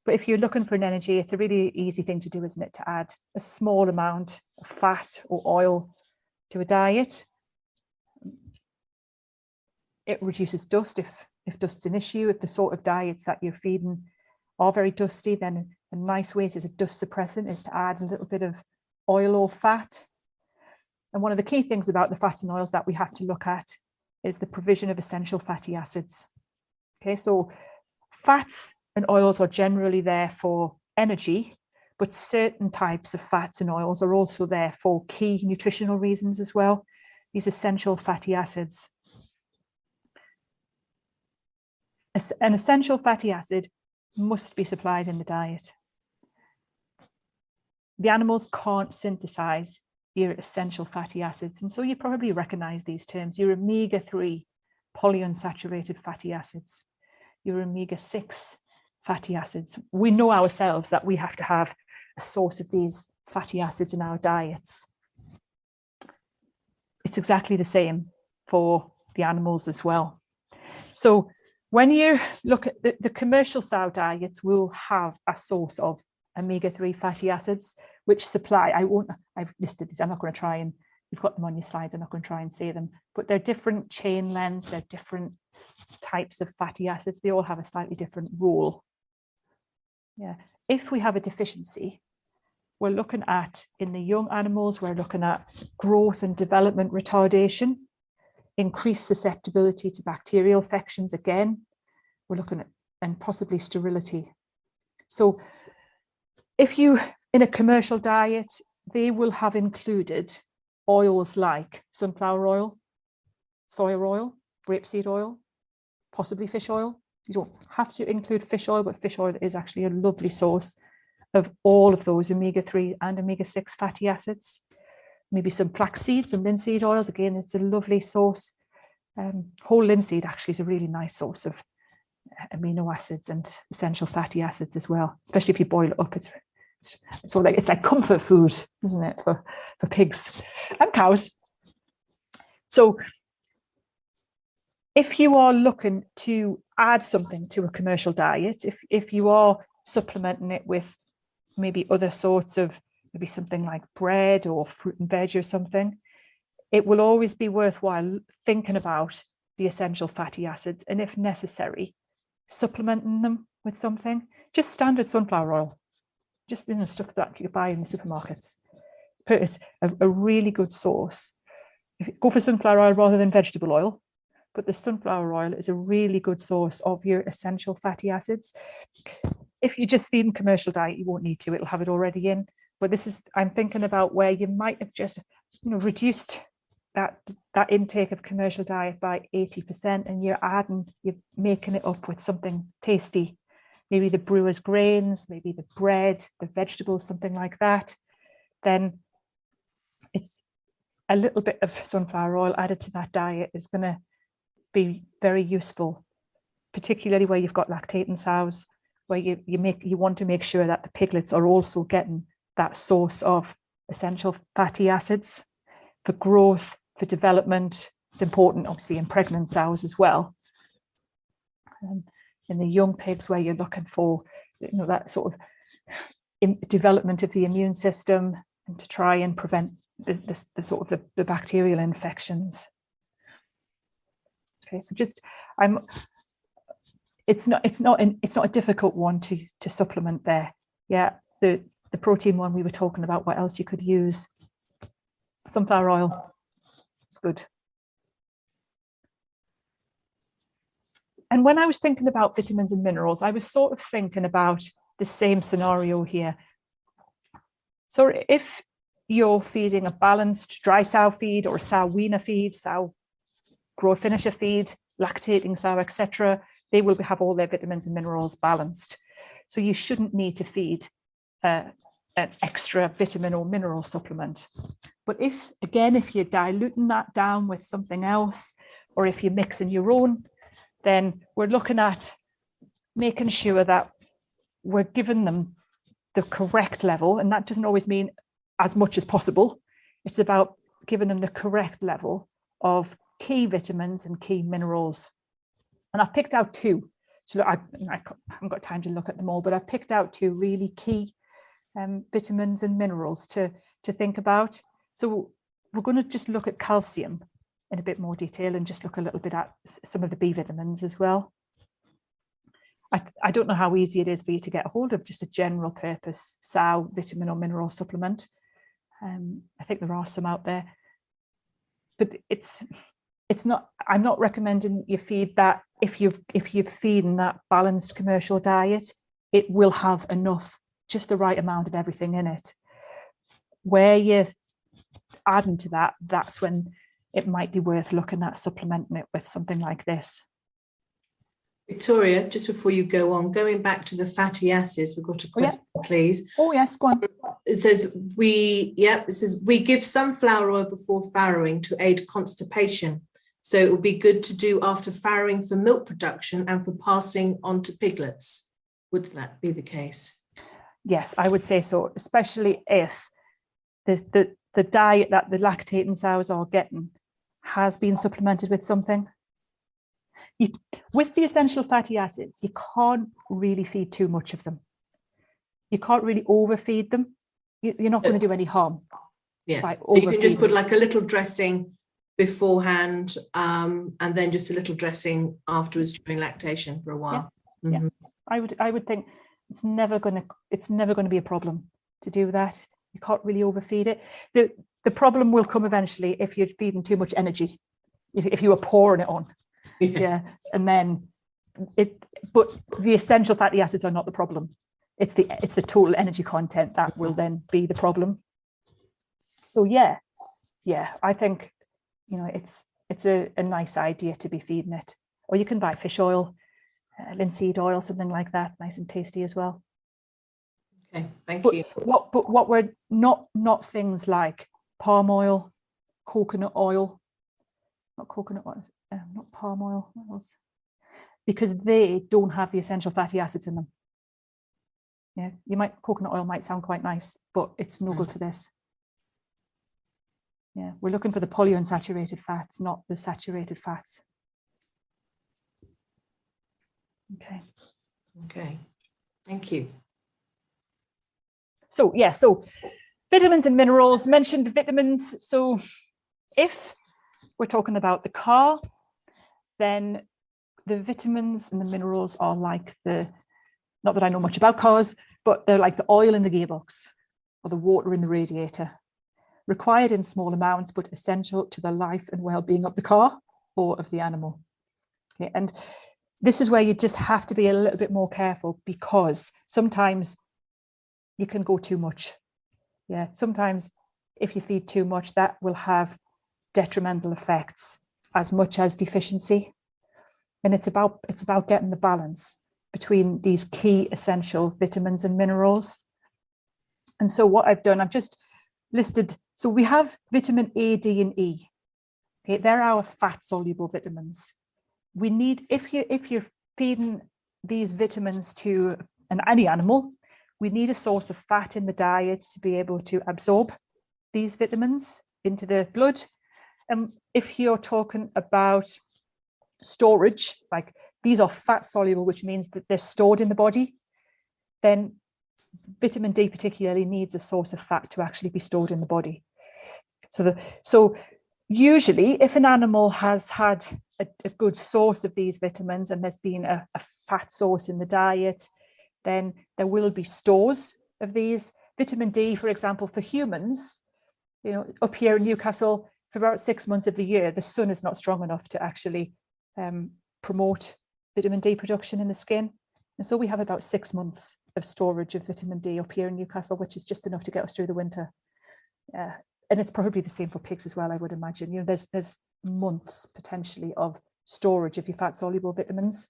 but if you're looking for an energy, it's a really easy thing to do, isn't it? To add a small amount of fat or oil to a diet. It reduces dust if dust's an issue. If the sort of diets that you're feeding are very dusty, then a nice way as a dust suppressant is to add a little bit of oil or fat. And one of the key things about the fats and oils that we have to look at is the provision of essential fatty acids. Okay, so fats and oils are generally there for energy, but certain types of fats and oils are also there for key nutritional reasons as well, these essential fatty acids. An essential fatty acid must be supplied in the diet. The animals can't synthesize your essential fatty acids, and so you probably recognize these terms: your omega-3 polyunsaturated fatty acids, your omega-6 fatty acids. We know ourselves that we have to have a source of these fatty acids in our diets. It's exactly the same for the animals as well. So when you look at the commercial sow diets, will have a source of omega-3 fatty acids, which supply, I've listed these, I'm not going to try and, you've got them on your slides, I'm not going to try and say them, but they're different chain lengths, they're different types of fatty acids, they all have a slightly different role. Yeah, if we have a deficiency, we're looking at, in the young animals, we're looking at growth and development retardation, increased susceptibility to bacterial infections again, we're looking at, and possibly sterility. So if you, in a commercial diet, they will have included oils like sunflower oil, soya oil, rapeseed oil, possibly fish oil. You don't have to include fish oil, but fish oil is actually a lovely source of all of those omega-3 and omega-6 fatty acids. Maybe some flaxseed, some linseed oils. Again, it's a lovely source. Whole linseed actually is a really nice source of amino acids and essential fatty acids as well, especially if you boil it up. It's all like, it's like comfort food, isn't it, for pigs and cows. So if you are looking to add something to a commercial diet, if you are supplementing it with maybe other sorts of, maybe something like bread or fruit and veg or something, it will always be worthwhile thinking about the essential fatty acids, and if necessary, supplementing them with something. Just standard sunflower oil, just stuff that you buy in the supermarkets. But it's a really good source. Go for sunflower oil rather than vegetable oil, but the sunflower oil is a really good source of your essential fatty acids. If you just feed in commercial diet, you won't need to, it'll have it already in. But this is, I'm thinking about where you might have just, reduced that intake of commercial diet by 80%, and you're making it up with something tasty, maybe the brewer's grains, maybe the bread, the vegetables, something like that. Then it's a little bit of sunflower oil added to that diet is going to be very useful, particularly where you've got lactating sows, where you want to make sure that the piglets are also getting that source of essential fatty acids for growth, for development. It's important, obviously, in pregnant sows as well. In the young pigs, where you're looking for, that sort of development of the immune system, and to try and prevent the sort of the bacterial infections. Okay, so just it's not a difficult one to supplement there. Yeah, the protein one we were talking about, what else you could use. Sunflower oil, it's good. And when I was thinking about vitamins and minerals, I was sort of thinking about the same scenario here. So if you're feeding a balanced dry sow feed or a sow weaner feed, sow growth finisher feed, lactating sow, etc., they will have all their vitamins and minerals balanced. So you shouldn't need to feed an extra vitamin or mineral supplement. But if you're diluting that down with something else, or if you're mixing your own, then we're looking at making sure that we're giving them the correct level. And that doesn't always mean as much as possible. It's about giving them the correct level of key vitamins and key minerals. And I've picked out two. So I haven't got time to look at them all, but I've picked out two really key vitamins and minerals to think about. So we're going to just look at calcium in a bit more detail and just look a little bit at some of the B vitamins as well. I don't know how easy it is for you to get a hold of just a general purpose sow vitamin or mineral supplement. I think there are some out there, but it's not, I'm not recommending you feed that. If you're feeding that balanced commercial diet, it will have enough, just the right amount of everything in it. Where you're adding to that, that's when it might be worth looking at supplementing it with something like this. Victoria, just before you go on, going back to the fatty acids, we've got a question, please. Oh yes, go on. It says we give sunflower oil before farrowing to aid constipation. So it would be good to do after farrowing for milk production and for passing on to piglets. would that be the case? Yes, I would say so, especially if the diet that the lactating sows are getting has been supplemented with something. With the essential fatty acids, you can't really feed too much of them. You can't really overfeed them. You're not going to do any harm. Yeah, so you can just put like a little dressing beforehand, and then just a little dressing afterwards during lactation for a while. Yeah, mm-hmm. Yeah. I would think it's never going to be a problem to do that. You can't really overfeed it. The problem will come eventually if you're feeding too much energy, if you are pouring it on. Yeah. And then but the essential fatty acids are not the problem. It's the total energy content that will then be the problem. So yeah, I think, it's a nice idea to be feeding it. Or you can buy fish oil, linseed oil, something like that, nice and tasty as well. Okay, thank you. What we're not things like palm oil, coconut oil, not coconut oil, not palm oil, what else? Because they don't have the essential fatty acids in them. Yeah, coconut oil might sound quite nice, but it's no good for this. Yeah, we're looking for the polyunsaturated fats, not the saturated fats. Okay, thank you. So vitamins and minerals, mentioned vitamins. So if we're talking about the car, then the vitamins and the minerals are like not that I know much about cars, but they're like the oil in the gearbox or the water in the radiator, required in small amounts, but essential to the life and well-being of the car or of the animal. Okay, and this is where you just have to be a little bit more careful, because sometimes you can go too much. Yeah, sometimes if you feed too much, that will have detrimental effects as much as deficiency. And it's about getting the balance between these key essential vitamins and minerals. And so what I've done, I've just listed, so we have vitamin A, D, and E. Okay, they're our fat-soluble vitamins. We need, if you're feeding these vitamins to any animal, we need a source of fat in the diet to be able to absorb these vitamins into the blood. And if you're talking about storage, like these are fat soluble, which means that they're stored in the body, then vitamin D particularly needs a source of fat to actually be stored in the body. So usually if an animal has had a good source of these vitamins and there's been a fat source in the diet, then there will be stores of these. Vitamin D, for example, for humans, up here in Newcastle, for about 6 months of the year, the sun is not strong enough to actually promote vitamin D production in the skin. And so we have about 6 months of storage of vitamin D up here in Newcastle, which is just enough to get us through the winter. And it's probably the same for pigs as well, I would imagine. There's months potentially of storage of your fat-soluble vitamins.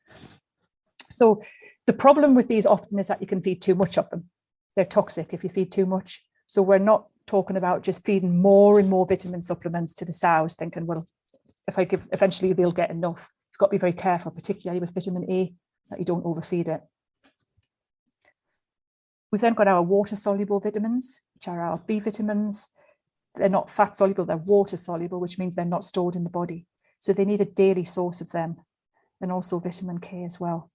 So the problem with these often is that you can feed too much of them. They're toxic if you feed too much. So we're not talking about just feeding more and more vitamin supplements to the sows, thinking, well, if I give, eventually they'll get enough. You've got to be very careful, particularly with vitamin A, that you don't overfeed it. We've then got our water-soluble vitamins, which are our B vitamins. They're not fat-soluble, they're water-soluble, which means they're not stored in the body. So they need a daily source of them, and also vitamin K as well.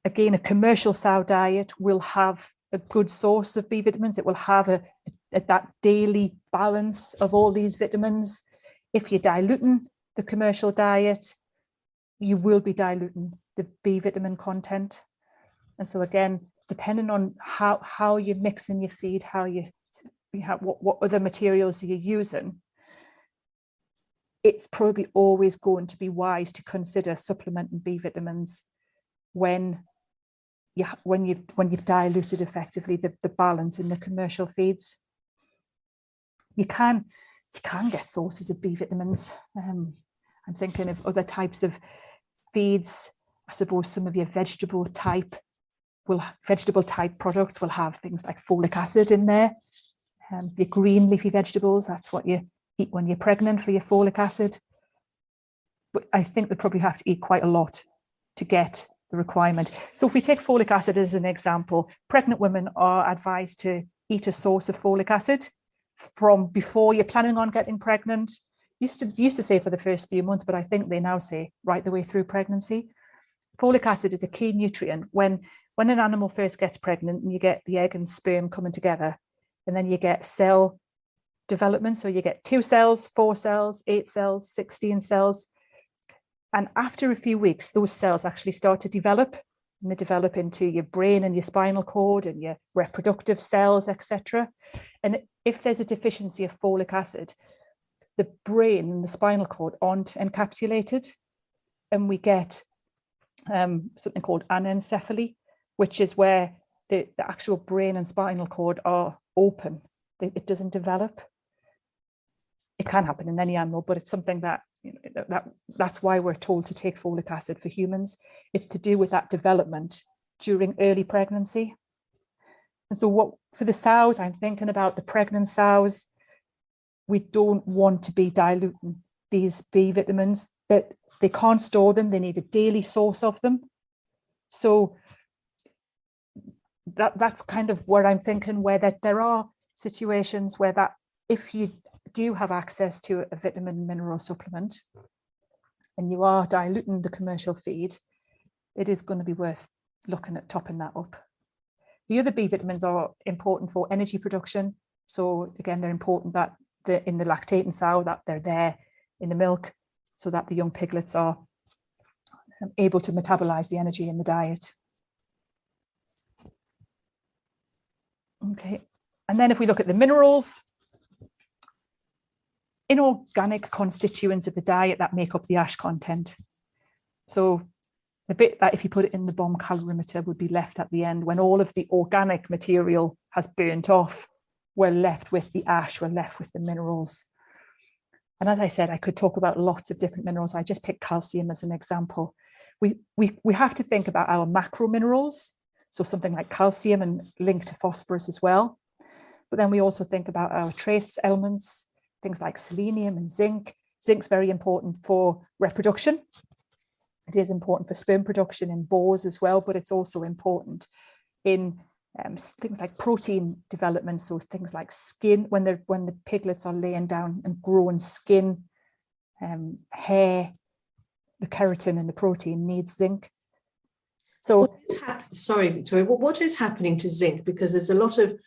Again, a commercial sow diet will have a good source of B vitamins. It will have that daily balance of all these vitamins. If you're diluting the commercial diet, you will be diluting the B vitamin content. And so again, depending on how you're mixing your feed, what other materials you're using, it's probably always going to be wise to consider supplementing B vitamins when you've diluted effectively the balance in the commercial feeds. You can get sources of B vitamins. I'm thinking of other types of feeds. I suppose some of your vegetable type products will have things like folic acid in there. Your green leafy vegetables, that's what you eat when you're pregnant for your folic acid. But I think they probably have to eat quite a lot to get the requirement. So if we take folic acid as an example, pregnant women are advised to eat a source of folic acid from before you're planning on getting pregnant. Used to say for the first few months, but I think they now say right the way through pregnancy. Folic acid is a key nutrient when an animal first gets pregnant and you get the egg and sperm coming together, and then you get cell development. So you get 2 cells, 4 cells, 8 cells, 16 cells. And after a few weeks, those cells actually start to develop, and they develop into your brain and your spinal cord and your reproductive cells, etc. And if there's a deficiency of folic acid, the brain and the spinal cord aren't encapsulated, and we get something called anencephaly, which is where the actual brain and spinal cord are open. It doesn't develop. It can happen in any animal, but it's something that, that's why we're told to take folic acid for humans. It's to do with that development during early pregnancy. And so what for the sows, I'm thinking about the pregnant sows, we don't want to be diluting these B vitamins, that they can't store them. They need a daily source of them. So that's kind of where I'm thinking, where that there are situations where that if you do have access to a vitamin mineral supplement and you are diluting the commercial feed, it is going to be worth looking at topping that up. The other B vitamins are important for energy production. So again, they're important that in the lactating sow, that they're there in the milk so that the young piglets are able to metabolize the energy in the diet. Okay, and then if we look at the minerals, inorganic constituents of the diet that make up the ash content. So the bit that if you put it in the bomb calorimeter would be left at the end when all of the organic material has burnt off, we're left with the ash, we're left with the minerals. And as I said, I could talk about lots of different minerals. I just picked calcium as an example. We have to think about our macro minerals, so something like calcium and linked to phosphorus as well. But then we also think about our trace elements, things like selenium and zinc. Zinc's very important for reproduction. It is important for sperm production in boars as well, but it's also important in things like protein development. So things like skin, when the piglets are laying down and growing skin, hair, the keratin and the protein needs zinc. So sorry, Victoria, what is happening to zinc? Because there's a lot of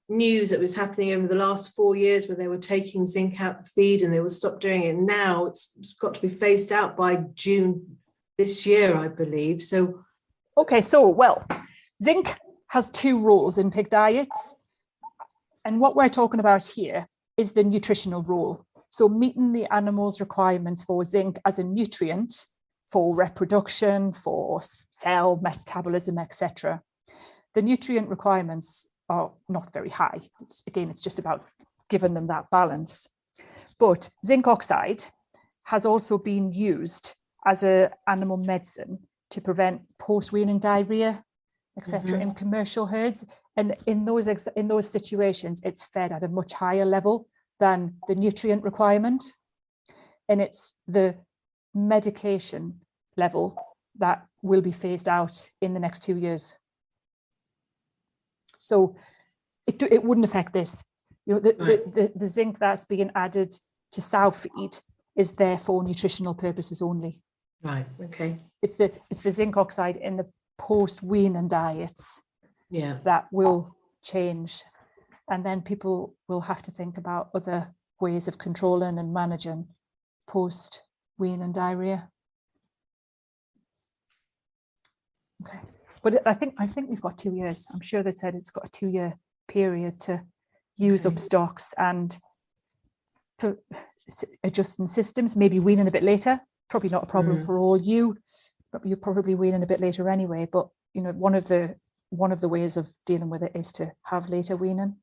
news that was happening over the last 4 years where they were taking zinc out the feed and they will stop doing it. Now it's got to be phased out by June this year, I believe. So, okay, so well, zinc has 2 roles in pig diets. And what we're talking about here is the nutritional role. So meeting the animal's requirements for zinc as a nutrient for reproduction, for cell metabolism, etc. The nutrient requirements are not very high. It's just about giving them that balance. But zinc oxide has also been used as an animal medicine to prevent post-weaning diarrhea, etc. in commercial herds. And in those situations, it's fed at a much higher level than the nutrient requirement. And it's the medication level that will be phased out in the next 2 years. So it wouldn't affect this. The zinc that's being added to sow feed is there for nutritional purposes only. Right. Okay. It's the zinc oxide in the post-weaning diets that will change, and then people will have to think about other ways of controlling and managing post-weaning diarrhea. Okay, but I think we've got 2 years. I'm sure they said it's got a 2-year period to use up stocks and for adjusting systems, maybe weaning a bit later. Probably not a problem for all you, but you're probably weaning a bit later anyway. But one of the ways of dealing with it is to have later weaning.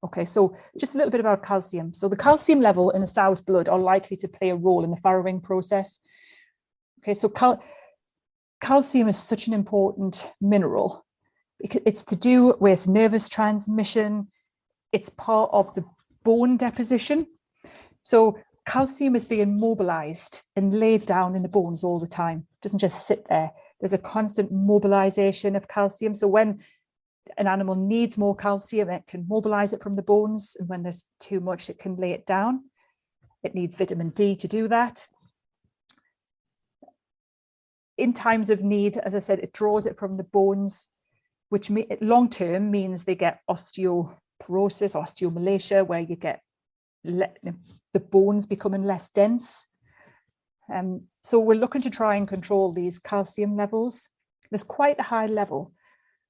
Okay, so just a little bit about calcium. So the calcium level in a sow's blood are likely to play a role in the farrowing process. Okay, so calcium is such an important mineral. It's to do with nervous transmission. It's part of the bone deposition. So calcium is being mobilized and laid down in the bones all the time. It doesn't just sit there. There's a constant mobilization of calcium. So when an animal needs more calcium, it can mobilize it from the bones. And when there's too much, it can lay it down. It needs vitamin D to do that. In times of need, as I said, it draws it from the bones, which long-term means they get osteoporosis, osteomalacia, where you get the bones becoming less dense. So we're looking to try and control these calcium levels. There's quite a high level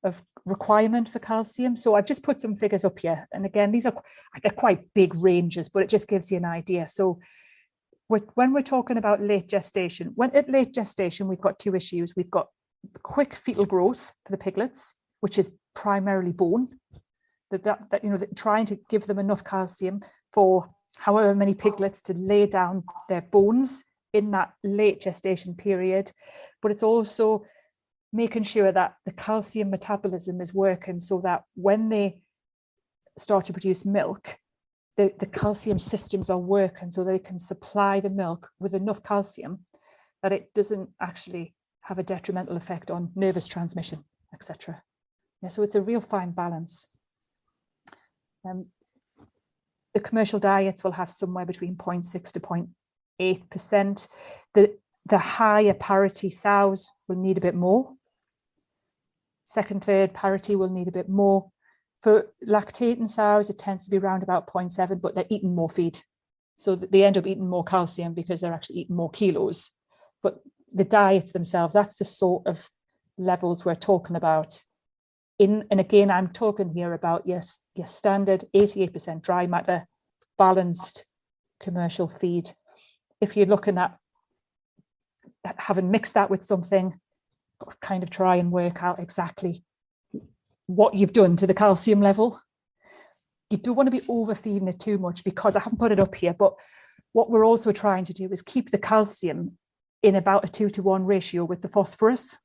of requirement for calcium. So I've just put some figures up here. And again, they're quite big ranges, but it just gives you an idea. So when we're talking about late gestation, at late gestation, we've got two issues. We've got quick fetal growth for the piglets, which is primarily bone, trying to give them enough calcium for however many piglets to lay down their bones in that late gestation period. But it's also making sure that the calcium metabolism is working so that when they start to produce milk, the calcium systems are working so they can supply the milk with enough calcium that it doesn't actually have a detrimental effect on nervous transmission, etc. Yeah, so it's a real fine balance. The commercial diets will have somewhere between 0.6 to 0.8%. The higher parity sows will need a bit more. Second, third parity will need a bit more. For lactating sows, it tends to be around about 0.7, but they're eating more feed. So they end up eating more calcium because they're actually eating more kilos. But the diets themselves, that's the sort of levels we're talking about. And again, I'm talking here about your standard 88% dry matter, balanced commercial feed. If you're looking at having mixed that with something, kind of try and work out exactly what you've done to the calcium level. You don't want to be overfeeding it too much, because I haven't put it up here, but what we're also trying to do is keep the calcium in about a 2-to-1 ratio with the phosphorus.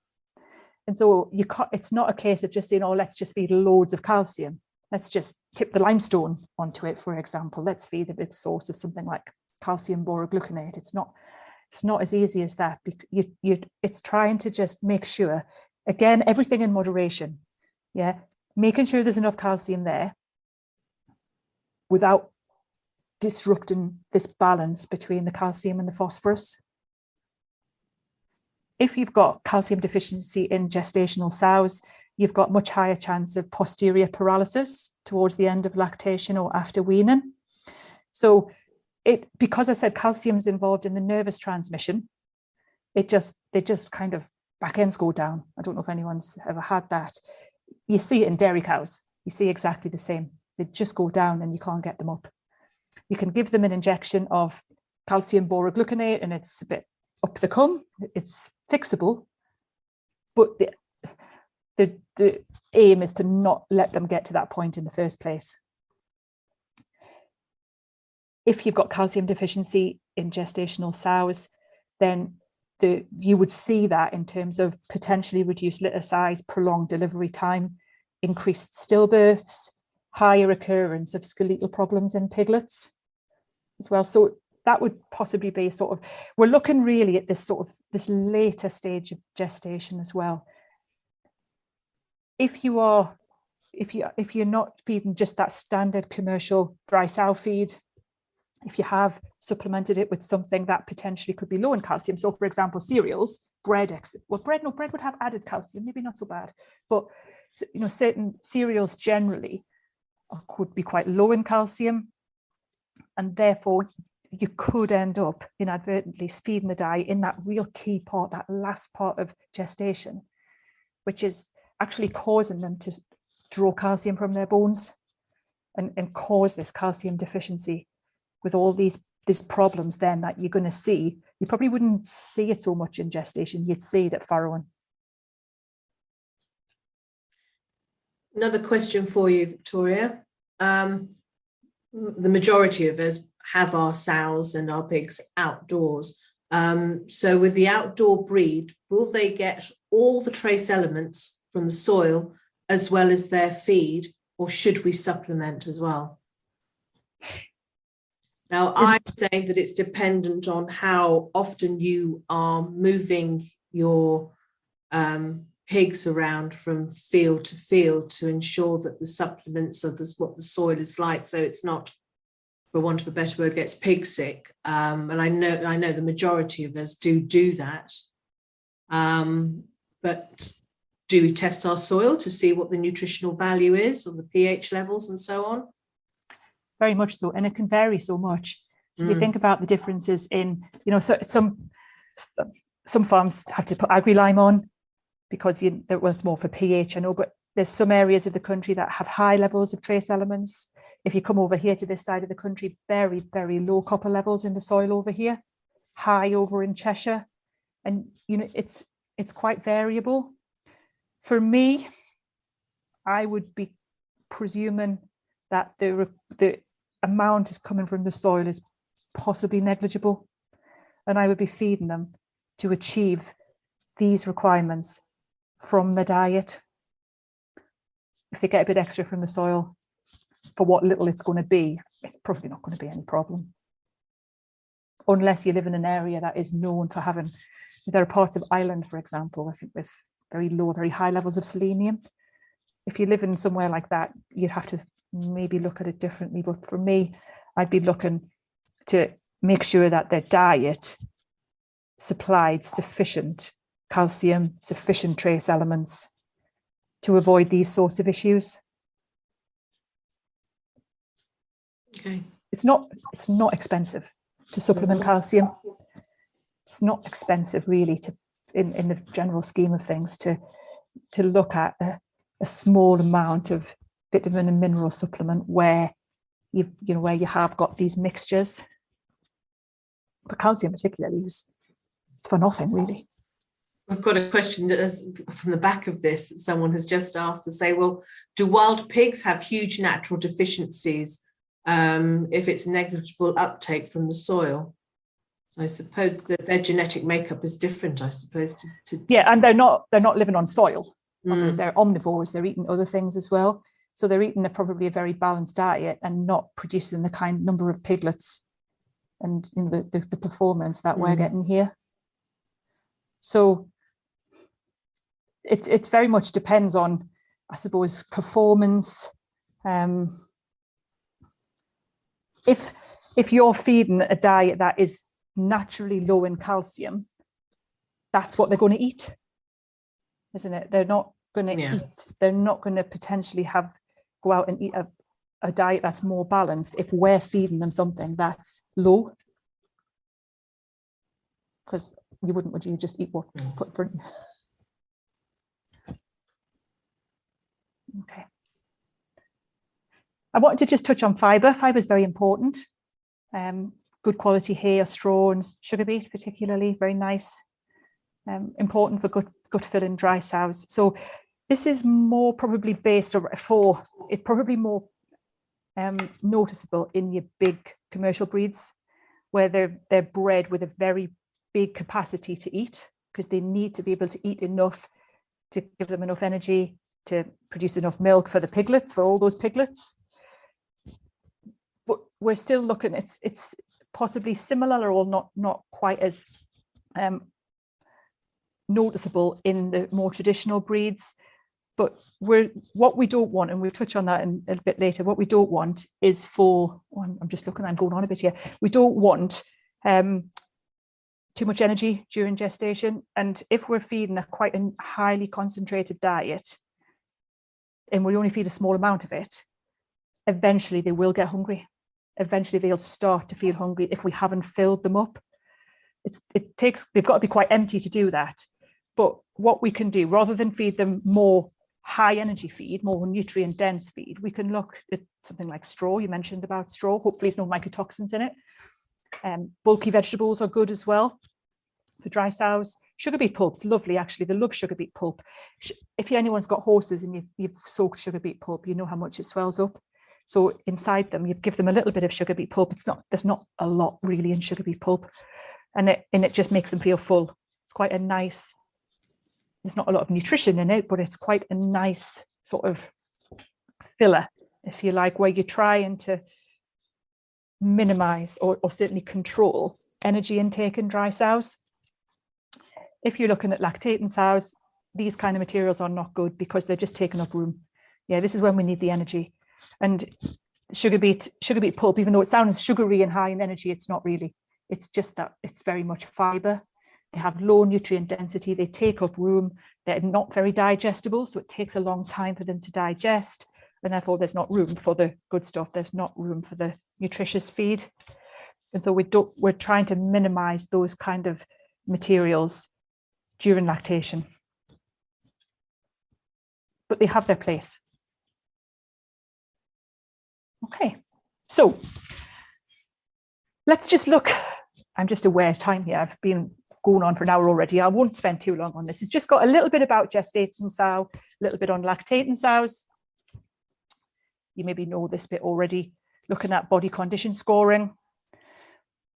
And so it's not a case of just saying, oh, let's just feed loads of calcium. Let's just tip the limestone onto it, for example. Let's feed a big source of something like calcium borogluconate. It's not as easy as that. It's trying to just make sure, again, everything in moderation. Yeah, making sure there's enough calcium there without disrupting this balance between the calcium and the phosphorus. If you've got calcium deficiency in gestational sows, you've got much higher chance of posterior paralysis towards the end of lactation or after weaning. So because I said calcium is involved in the nervous transmission, they just kind of back ends go down. I don't know if anyone's ever had that. You see it in dairy cows. You see exactly the same. They just go down and you can't get them up. You can give them an injection of calcium borogluconate and it's a bit up the cum. It's fixable, but the aim is to not let them get to that point in the first place. If you've got calcium deficiency in gestational sows, then you would see that in terms of potentially reduced litter size, prolonged delivery time, increased stillbirths, higher occurrence of skeletal problems in piglets as well. So that would possibly be sort of, we're looking really at this later stage of gestation as well. If you're not feeding just that standard commercial dry sow feed, if you have supplemented it with something that potentially could be low in calcium, so for example, cereals, bread would have added calcium, maybe not so bad, but certain cereals generally could be quite low in calcium, and therefore you could end up inadvertently feeding the diet in that real key part, that last part of gestation, which is actually causing them to draw calcium from their bones and cause this calcium deficiency with all these problems then that you're going to see. You probably wouldn't see it so much in gestation, you'd see it at farrowing. Another question for you, Victoria. The majority of us have our sows and our pigs outdoors. So with the outdoor breed, will they get all the trace elements from the soil as well as their feed, or should we supplement as well? Now, I'm saying that it's dependent on how often you are moving your pigs around from field to field to ensure that the supplements of what the soil is like, so it's not, for want of a better word, gets pig sick. And I know the majority of us do that. But do we test our soil to see what the nutritional value is, or the pH levels and so on? Very much so, and it can vary so much. So if you think about the differences in, so some farms have to put agri-lime on because well, it's more for pH, I know, but there's some areas of the country that have high levels of trace elements. If you come over here to this side of the country, very, very low copper levels in the soil over here, high over in Cheshire, and it's quite variable. For me, I would be presuming that the amount is coming from the soil is possibly negligible, and I would be feeding them to achieve these requirements from the diet. If they get a bit extra from the soil for what little it's going to be, it's probably not going to be any problem, unless you live in an area that is known for having, there are parts of Ireland, for example, I think with very low, very high levels of selenium. If you live in somewhere like that, you'd have to maybe look at it differently. But for me, I'd be looking to make sure that their diet supplied sufficient calcium, sufficient trace elements to avoid these sorts of issues. Okay. It's not expensive to supplement calcium. It's not expensive really to, in the general scheme of things, to look at a small amount of vitamin and mineral supplement where where you have got these mixtures. But calcium particularly it's for nothing really. I've got a question from the back of this. Someone has just asked to say, well, do wild pigs have huge natural deficiencies if it's negligible uptake from the soil? So I suppose that their genetic makeup is different, I suppose. Yeah, and they're not living on soil. They're omnivores. They're eating other things as well. So they're eating probably a very balanced diet and not producing the kind number of piglets and the performance that we're getting here. So it very much depends on, I suppose, performance. If you're feeding a diet that is naturally low in calcium, that's what they're going to eat, isn't it? They're not going to eat. They're not going to potentially go out and eat a diet that's more balanced if we're feeding them something that's low. Because would you just eat what's put in front of you? Okay. I wanted to just touch on fibre. Fibre is very important. Good quality hay or straw and sugar beet particularly, very nice. Important for gut filling dry sows. So this is more probably based for, it's probably more noticeable in your big commercial breeds where they're bred with a very big capacity to eat, because they need to be able to eat enough to give them enough energy to produce enough milk for the piglets, for all those piglets. But we're still looking, it's possibly similar or not quite as noticeable in the more traditional breeds. But what we don't want, and we'll touch on that a bit later, what we don't want is I'm going on a bit here. We don't want too much energy during gestation. And if we're feeding quite a highly concentrated diet, and we only feed a small amount of it, eventually they will get hungry. Eventually they'll start to feel hungry if we haven't filled them up. They've got to be quite empty to do that. But what we can do, rather than feed them more high energy feed, more nutrient dense feed, we can look at something like straw. You mentioned about straw. Hopefully there's no mycotoxins in it. Bulky vegetables are good as well for dry sows. Sugar beet pulp's lovely, actually. They love sugar beet pulp. If anyone's got horses and you've soaked sugar beet pulp, you know how much it swells up. So inside them, you give them a little bit of sugar beet pulp. There's not a lot really in sugar beet pulp, and it just makes them feel full. It's quite a nice. There's not a lot of nutrition in it, but it's quite a nice sort of filler, if you like, where you're trying to minimize or certainly control energy intake in dry sows. If you're looking at lactating sows, these kind of materials are not good because they're just taking up room. Yeah, this is when we need the energy. And sugar beet pulp, even though it sounds sugary and high in energy, it's not really. It's just that it's very much fiber. They have low nutrient density. They take up room. They're not very digestible, so it takes a long time for them to digest. And therefore, there's not room for the good stuff. There's not room for the nutritious feed. And so we're trying to minimize those kind of materials during lactation. But they have their place. Okay, so let's just look. I'm just aware of time here. I've been going on for an hour already. I won't spend too long on this. It's just got a little bit about gestating sow, a little bit on lactating sows. You maybe know this bit already, looking at body condition scoring.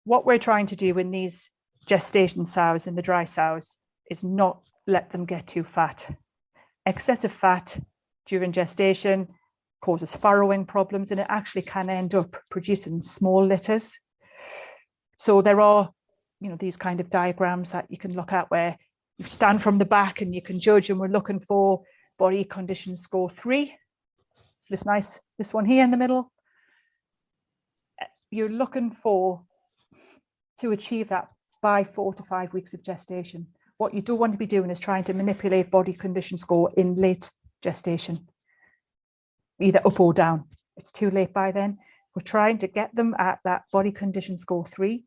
What we're trying to do in these gestation sows, in the dry sows, is not let them get too fat. Excessive fat during gestation causes farrowing problems, and it actually can end up producing small litters. So there are, these kind of diagrams that you can look at where you stand from the back and you can judge, and we're looking for body condition score 3. This one here in the middle. You're looking to achieve that by 4 to 5 weeks of gestation. What you don't want to be doing is trying to manipulate body condition score in late gestation, either up or down. It's too late by then. We're trying to get them at that body condition score 3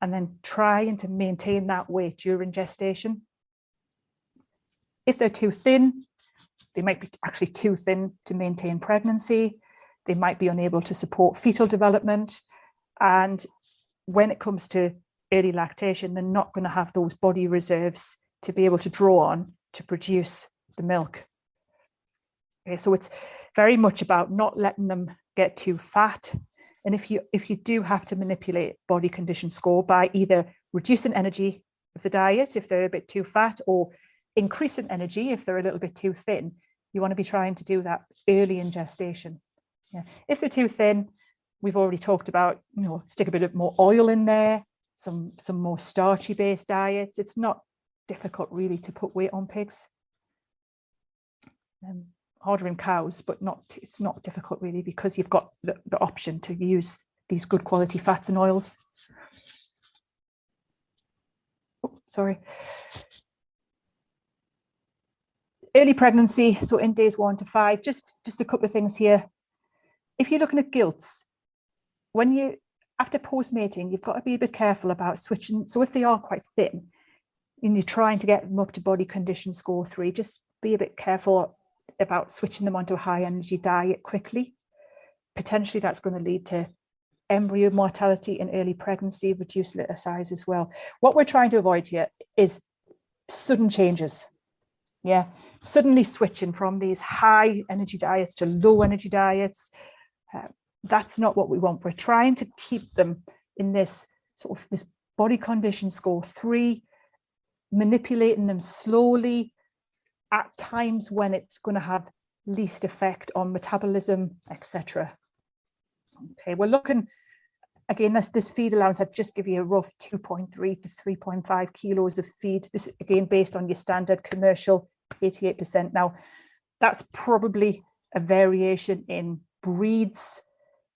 and then trying to maintain that weight during gestation. If they're too thin, they might be actually too thin to maintain pregnancy. They might be unable to support fetal development. And when it comes to early lactation, they're not going to have those body reserves to be able to draw on to produce the milk. Okay, so it's very much about not letting them get too fat. And if you do have to manipulate body condition score by either reducing energy of the diet if they're a bit too fat, or increasing energy if they're a little bit too thin, you want to be trying to do that early in gestation. Yeah. If they're too thin, we've already talked about, stick a bit of more oil in there, some more starchy based diets. It's not difficult really to put weight on pigs. Harder in cows, but it's not difficult really, because you've got the option to use these good quality fats and oils. Oh, sorry. Early pregnancy, so in days 1 to 5, just a couple of things here. If you're looking at gilts, after post-mating, you've got to be a bit careful about switching. So if they are quite thin and you're trying to get them up to body condition score 3, just be a bit careful about switching them onto a high energy diet quickly. Potentially that's going to lead to embryo mortality in early pregnancy, reduced litter size as well. What we're trying to avoid here is sudden changes. Yeah, suddenly switching from these high energy diets to low energy diets. That's not what we want. We're trying to keep them in this body condition score 3, manipulating them slowly at times when it's going to have least effect on metabolism, etc. Okay, we're looking, again, this feed allowance, I've just give you a rough 2.3 to 3.5 kilos of feed. This is again based on your standard commercial 88%. Now, that's probably a variation in breeds,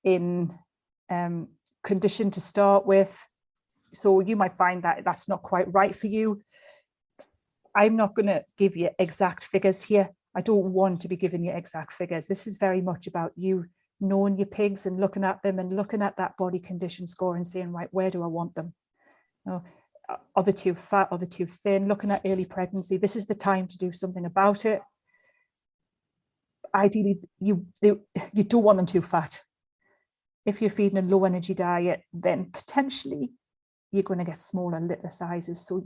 in condition to start with. So you might find that that's not quite right for you. I'm not going to give you exact figures here. I don't want to be giving you exact figures. This is very much about you knowing your pigs and looking at them and looking at that body condition score and saying, right, where do I want them? Are they too fat? Are they too thin? Looking at early pregnancy, this is the time to do something about it. Ideally, you don't want them too fat. If you're feeding a low energy diet, then potentially you're going to get smaller litter sizes. So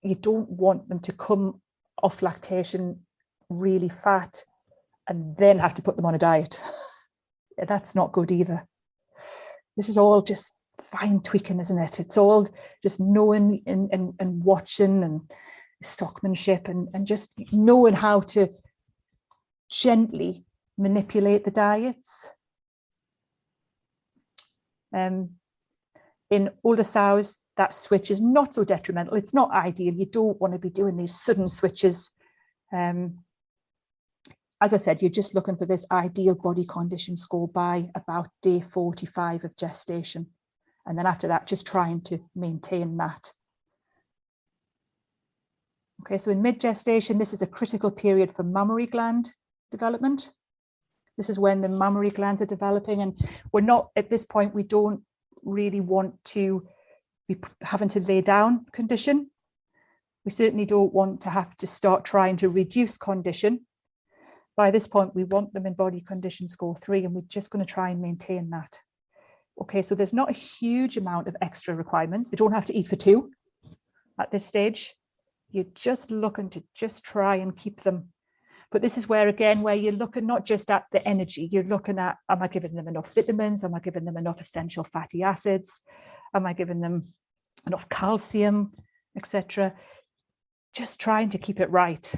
you don't want them to come off lactation really fat and then have to put them on a diet. That's not good either. This is all just fine tweaking, isn't it? It's all just knowing and watching and stockmanship and just knowing how to gently manipulate the diets. In older sows, that switch is not so detrimental. It's not ideal. You don't want to be doing these sudden switches. As I said, you're just looking for this ideal body condition score by about day 45 of gestation. And then after that, just trying to maintain that. Okay, so in mid-gestation, this is a critical period for mammary gland development. This is when the mammary glands are developing, and we're not, at this point, we don't really want to be having to lay down condition. We certainly don't want to have to start trying to reduce condition. By this point, we want them in body condition score 3, and we're just going to try and maintain that. Okay, so there's not a huge amount of extra requirements. They don't have to eat for 2 at this stage. You're just looking to just try and keep them. But this is where, again, where you're looking not just at the energy, you're looking at, am I giving them enough vitamins? Am I giving them enough essential fatty acids? Am I giving them enough calcium, etc.? Just trying to keep it right.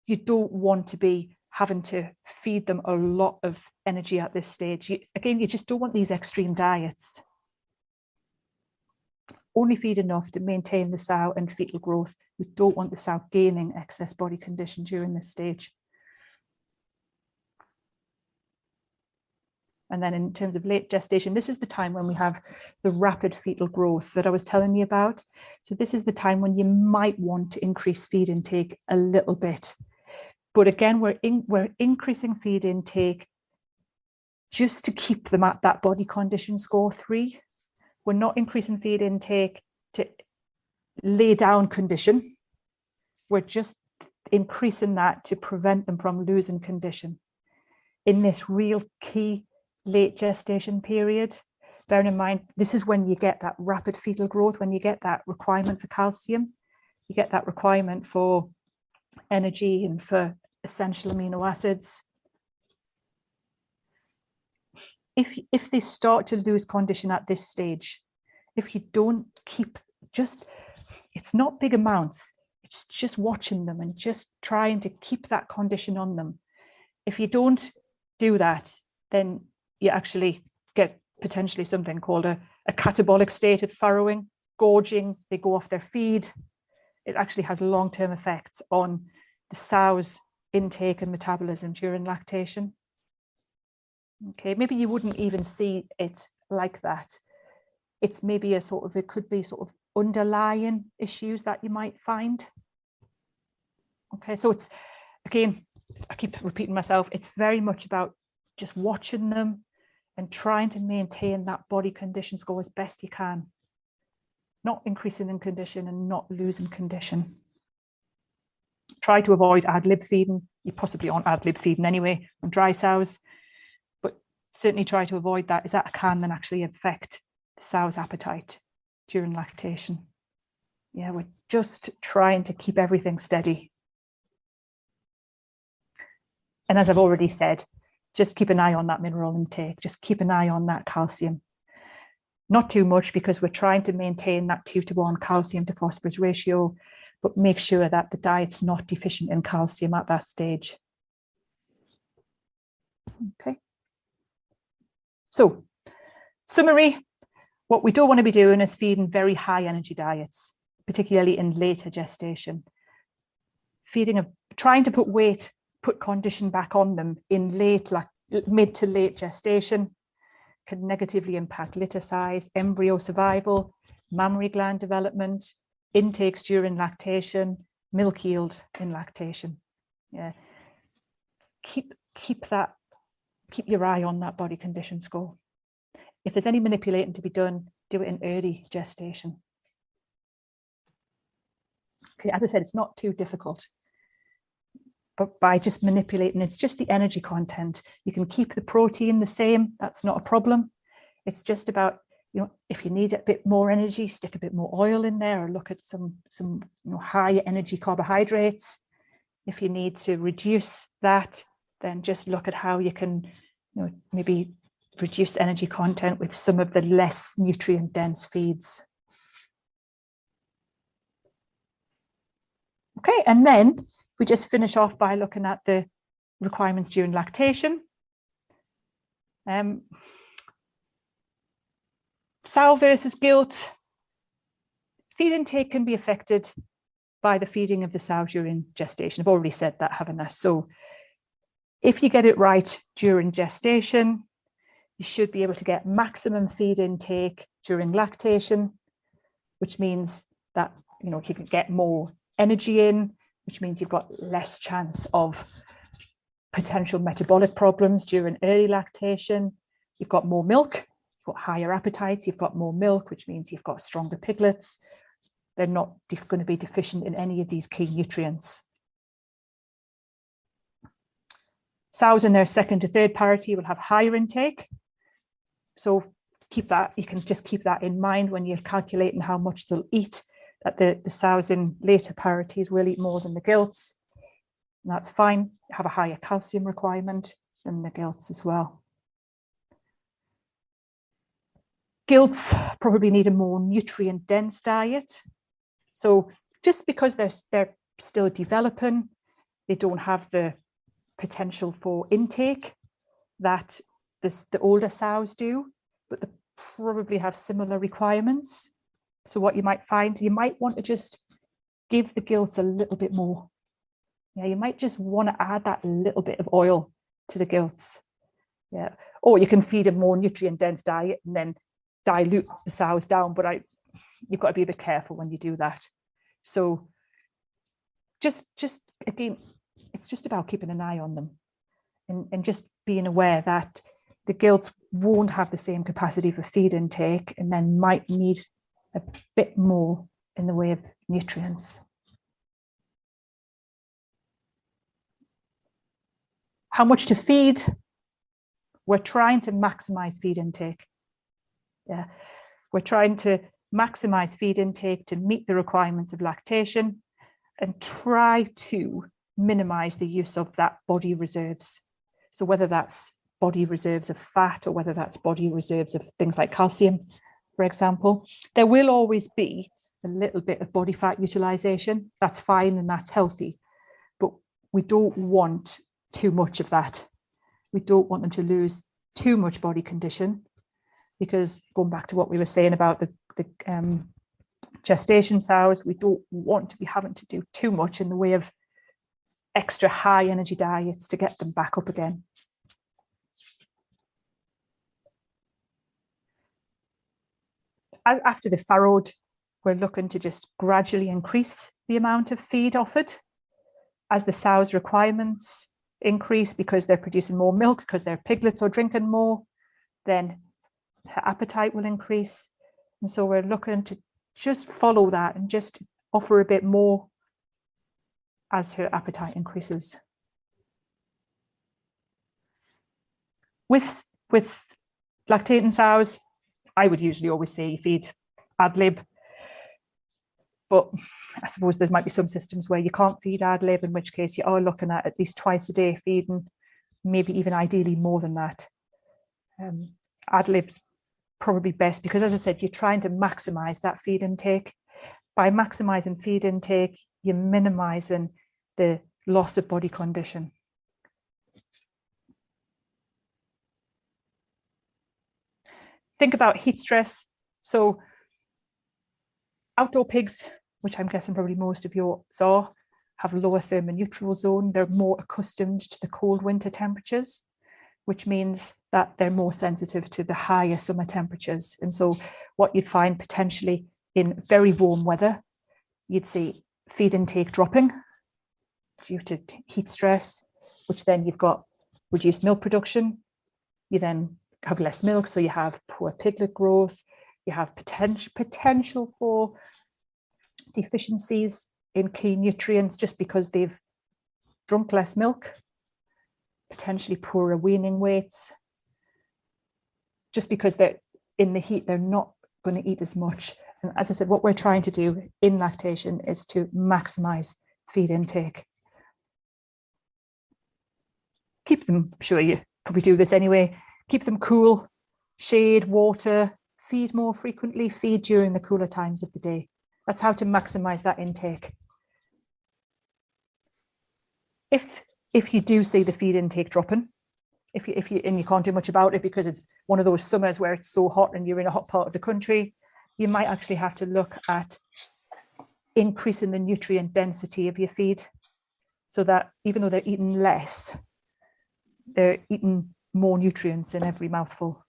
You don't want to be having to feed them a lot of energy at this stage. Again, you just don't want these extreme diets. Only feed enough to maintain the sow and fetal growth. We don't want the sow gaining excess body condition during this stage. And then in terms of late gestation, this is the time when we have the rapid fetal growth that I was telling you about. So this is the time when you might want to increase feed intake a little bit. But again, we're increasing feed intake just to keep them at that body condition score 3. We're not increasing feed intake to lay down condition. We're just increasing that to prevent them from losing condition. In this real key late gestation period, bearing in mind, this is when you get that rapid fetal growth, when you get that requirement for calcium, you get that requirement for energy and for essential amino acids. If they start to lose condition at this stage, if you don't keep it's not big amounts, it's just watching them and just trying to keep that condition on them. If you don't do that, then you actually get potentially something called a catabolic state at farrowing, gorging, they go off their feed. It actually has long-term effects on the sow's intake and metabolism during lactation. Okay, maybe you wouldn't even see it like that. It's maybe it could be sort of underlying issues that you might find. Okay, so it's, again, I keep repeating myself, it's very much about just watching them and trying to maintain that body condition score as best you can. Not increasing in condition and not losing condition. Try to avoid ad-lib feeding. You possibly aren't ad-lib feeding anyway on dry sows. Certainly try to avoid that, as that can then actually affect the sow's appetite during lactation. Yeah, we're just trying to keep everything steady. And as I've already said, just keep an eye on that mineral intake, just keep an eye on that calcium. Not too much, because we're trying to maintain that 2-to-1 calcium to phosphorus ratio, but make sure that the diet's not deficient in calcium at that stage. Okay. So, summary, what we don't want to be doing is feeding very high energy diets, particularly in later gestation. Trying to put condition back on them in mid to late gestation can negatively impact litter size, embryo survival, mammary gland development, intakes during lactation, milk yield in lactation. Yeah, keep your eye on that body condition score. If there's any manipulating to be done, do it in early gestation. Okay, as I said, it's not too difficult. But by just manipulating, it's just the energy content. You can keep the protein the same, that's not a problem. It's just about, if you need a bit more energy, stick a bit more oil in there, or look at some higher energy carbohydrates. If you need to reduce that, then just look at how you can maybe reduce energy content with some of the less nutrient dense feeds. Okay, and then we just finish off by looking at the requirements during lactation. Sow versus gilt. Feed intake can be affected by the feeding of the sow during gestation. I've already said that, haven't I? So if you get it right during gestation, you should be able to get maximum feed intake during lactation, which means that you can get more energy in, which means you've got less chance of potential metabolic problems during early lactation. You've got more milk, you've got higher appetites, you've got more milk, which means you've got stronger piglets. They're not going to be deficient in any of these key nutrients. Sows in their second to third parity will have higher intake. So keep that, you can just keep that in mind when you're calculating how much they'll eat, that the sows in later parities will eat more than the gilts. And that's fine. Have a higher calcium requirement than the gilts as well. Gilts probably need a more nutrient dense diet. So just because they're still developing, they don't have the potential for intake that the older sows do, but they probably have similar requirements. So what you might find, you might want to just give the gilts a little bit more. Yeah, you might just want to add that little bit of oil to the gilts. Yeah, or you can feed a more nutrient dense diet and then dilute the sows down, but you've got to be a bit careful when you do that. So just again, it's just about keeping an eye on them and just being aware that the gilts won't have the same capacity for feed intake and then might need a bit more in the way of nutrients. How much to feed? We're trying to maximize feed intake. Yeah, we're trying to maximize feed intake to meet the requirements of lactation and try to minimize the use of that body reserves. So whether that's body reserves of fat or whether that's body reserves of things like calcium, for example, there will always be a little bit of body fat utilization. That's fine and that's healthy, but we don't want too much of that. We don't want them to lose too much body condition, because going back to what we were saying about the gestation sows, we don't want to be having to do too much in the way of extra high energy diets to get them back up again. After the farrowed, we're looking to just gradually increase the amount of feed offered as the sows' requirements increase because they're producing more milk, because their piglets are drinking more, then her appetite will increase. And so we're looking to just follow that and just offer a bit more as her appetite increases. With lactating sows, I would usually always say feed ad lib, but I suppose there might be some systems where you can't feed ad lib, in which case you are looking at least twice a day feeding, maybe even ideally more than that. Ad lib's probably best because, as I said, you're trying to maximize that feed intake. By maximizing feed intake, you're minimizing the loss of body condition. Think about heat stress. So outdoor pigs, which I'm guessing probably most of you saw, have a lower thermoneutral zone. They're more accustomed to the cold winter temperatures, which means that they're more sensitive to the higher summer temperatures. And so what you'd find potentially in very warm weather, you'd see feed intake dropping due to heat stress, which then you've got reduced milk production. You then have less milk, so you have poor piglet growth. You have potential for deficiencies in key nutrients just because they've drunk less milk, potentially poorer weaning weights, just because they're in the heat, they're not going to eat as much. And as I said, what we're trying to do in lactation is to maximize feed intake. Keep them, I'm sure you probably do this anyway, keep them cool, shade, water, feed more frequently, feed during the cooler times of the day. That's how to maximize that intake. If you do see the feed intake dropping, if you and you can't do much about it because it's one of those summers where it's so hot and you're in a hot part of the country, you might actually have to look at increasing the nutrient density of your feed, so that even though they're eating less, they're eating more nutrients in every mouthful.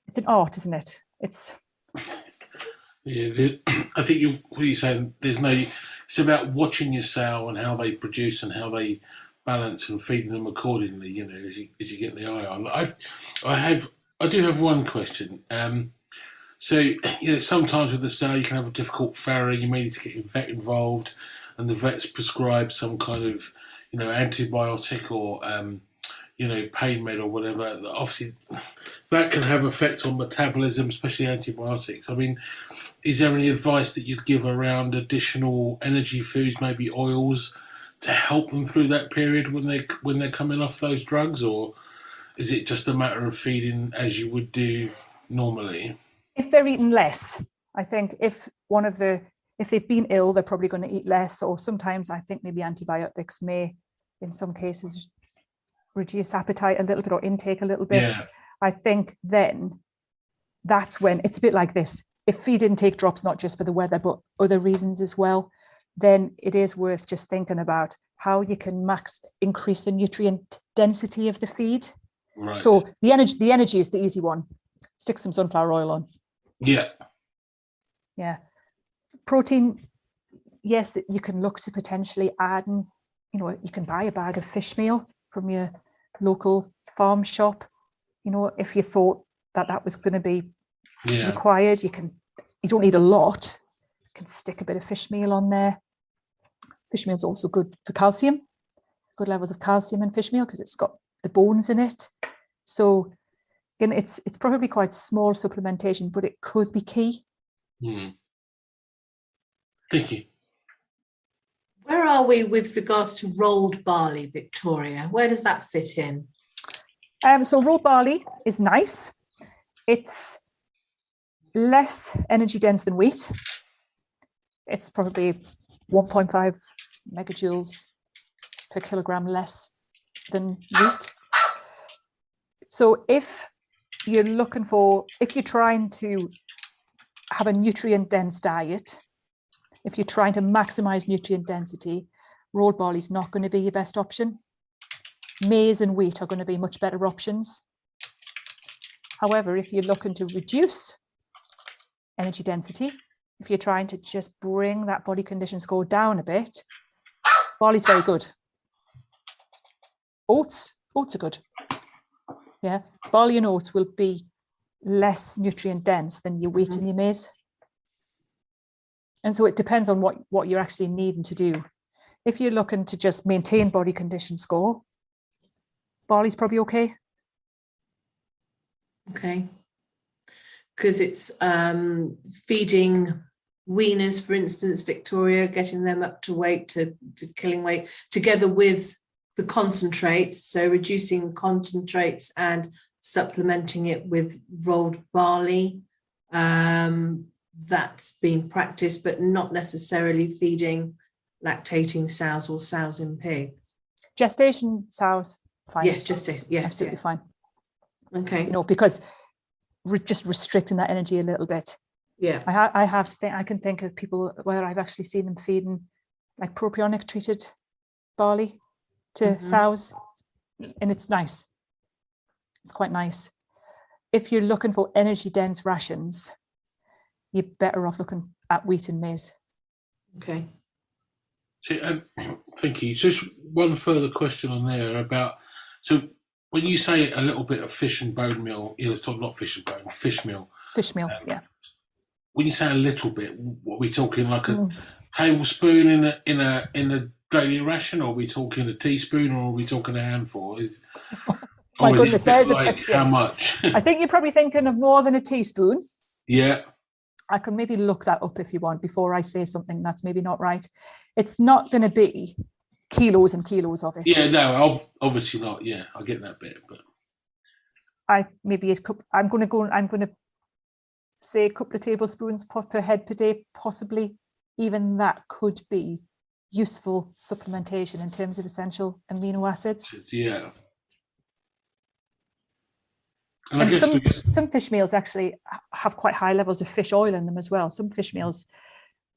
It's an art, isn't it? It's I think what you're saying, it's about watching your sow and how they produce and how they balance and feeding them accordingly, you know, as you get the eye on. I do have one question. So, you know, sometimes with the sow you can have a difficult farrowing, you may need to get your vet involved, and the vet's prescribed some kind of, you know, antibiotic or you know, pain med or whatever. Obviously that can have effect on metabolism, especially antibiotics. I mean, is there any advice that you'd give around additional energy foods, maybe oils, to help them through that period when they're coming off those drugs, or is it just a matter of feeding as you would do normally? If they're eating less, I think if they've been ill, they're probably going to eat less, or sometimes I think maybe antibiotics may, in some cases, reduce appetite a little bit or intake a little bit. Yeah. I think then that's when it's a bit like this. If feed intake drops, not just for the weather, but other reasons as well, then it is worth just thinking about how you can increase the nutrient density of the feed. Right. So the energy is the easy one. Stick some sunflower oil on. Yeah. Yeah. Protein, yes, that you can look to potentially add, you know, you can buy a bag of fish meal from your local farm shop. You know, if you thought that was going to be required, you don't need a lot. You can stick a bit of fish meal on there. Fish meal is also good for calcium, good levels of calcium in fish meal because it's got the bones in it. So again, it's probably quite small supplementation, but it could be key. Thank you. Where are we with regards to rolled barley, Victoria? Where does that fit in? So rolled barley is nice. It's less energy dense than wheat. It's probably 1.5 megajoules per kilogram less than wheat. So if you're trying to have a nutrient dense diet, if you're trying to maximize nutrient density, rolled barley is not going to be your best option. Maize and wheat are going to be much better options. However, if you're looking to reduce energy density, if you're trying to just bring that body condition score down a bit, barley's very good. Oats are good. Yeah, barley and oats will be less nutrient dense than your wheat and your maize. And so it depends on what you're actually needing to do. If you're looking to just maintain body condition score, barley's probably okay. Okay. Because it's feeding weaners, for instance, Victoria, getting them up to weight, to killing weight, together with the concentrates, so reducing concentrates and supplementing it with rolled barley. That's being practiced, but not necessarily feeding lactating sows or sows in pigs. Gestation sows, fine. Yes, gestation, yes. Absolutely fine. Okay. You know, because just restricting that energy a little bit. Yeah. I can think of people where I've actually seen them feeding like propionic treated barley to sows, and it's nice. It's quite nice. If you're looking for energy dense rations, you're better off looking at wheat and maize. Okay. So, thank you. Just one further question on there about, so when you say a little bit of fish and bone meal, not fish and bone, fish meal. Fish meal, yeah. When you say a little bit, what are we talking, like a tablespoon in a daily ration, or are we talking a teaspoon, or are we talking a handful? My goodness, there's a question. How much? I think you're probably thinking of more than a teaspoon. Yeah. I can maybe look that up if you want before I say something that's maybe not right. It's not going to be kilos and kilos of it. Yeah, no, obviously not. Yeah, I get that bit, but I'm going to say a couple of tablespoons per head per day. Possibly even that could be useful supplementation in terms of essential amino acids. Yeah. And I And guess some fish meals actually have quite high levels of fish oil in them as well. Some fish meals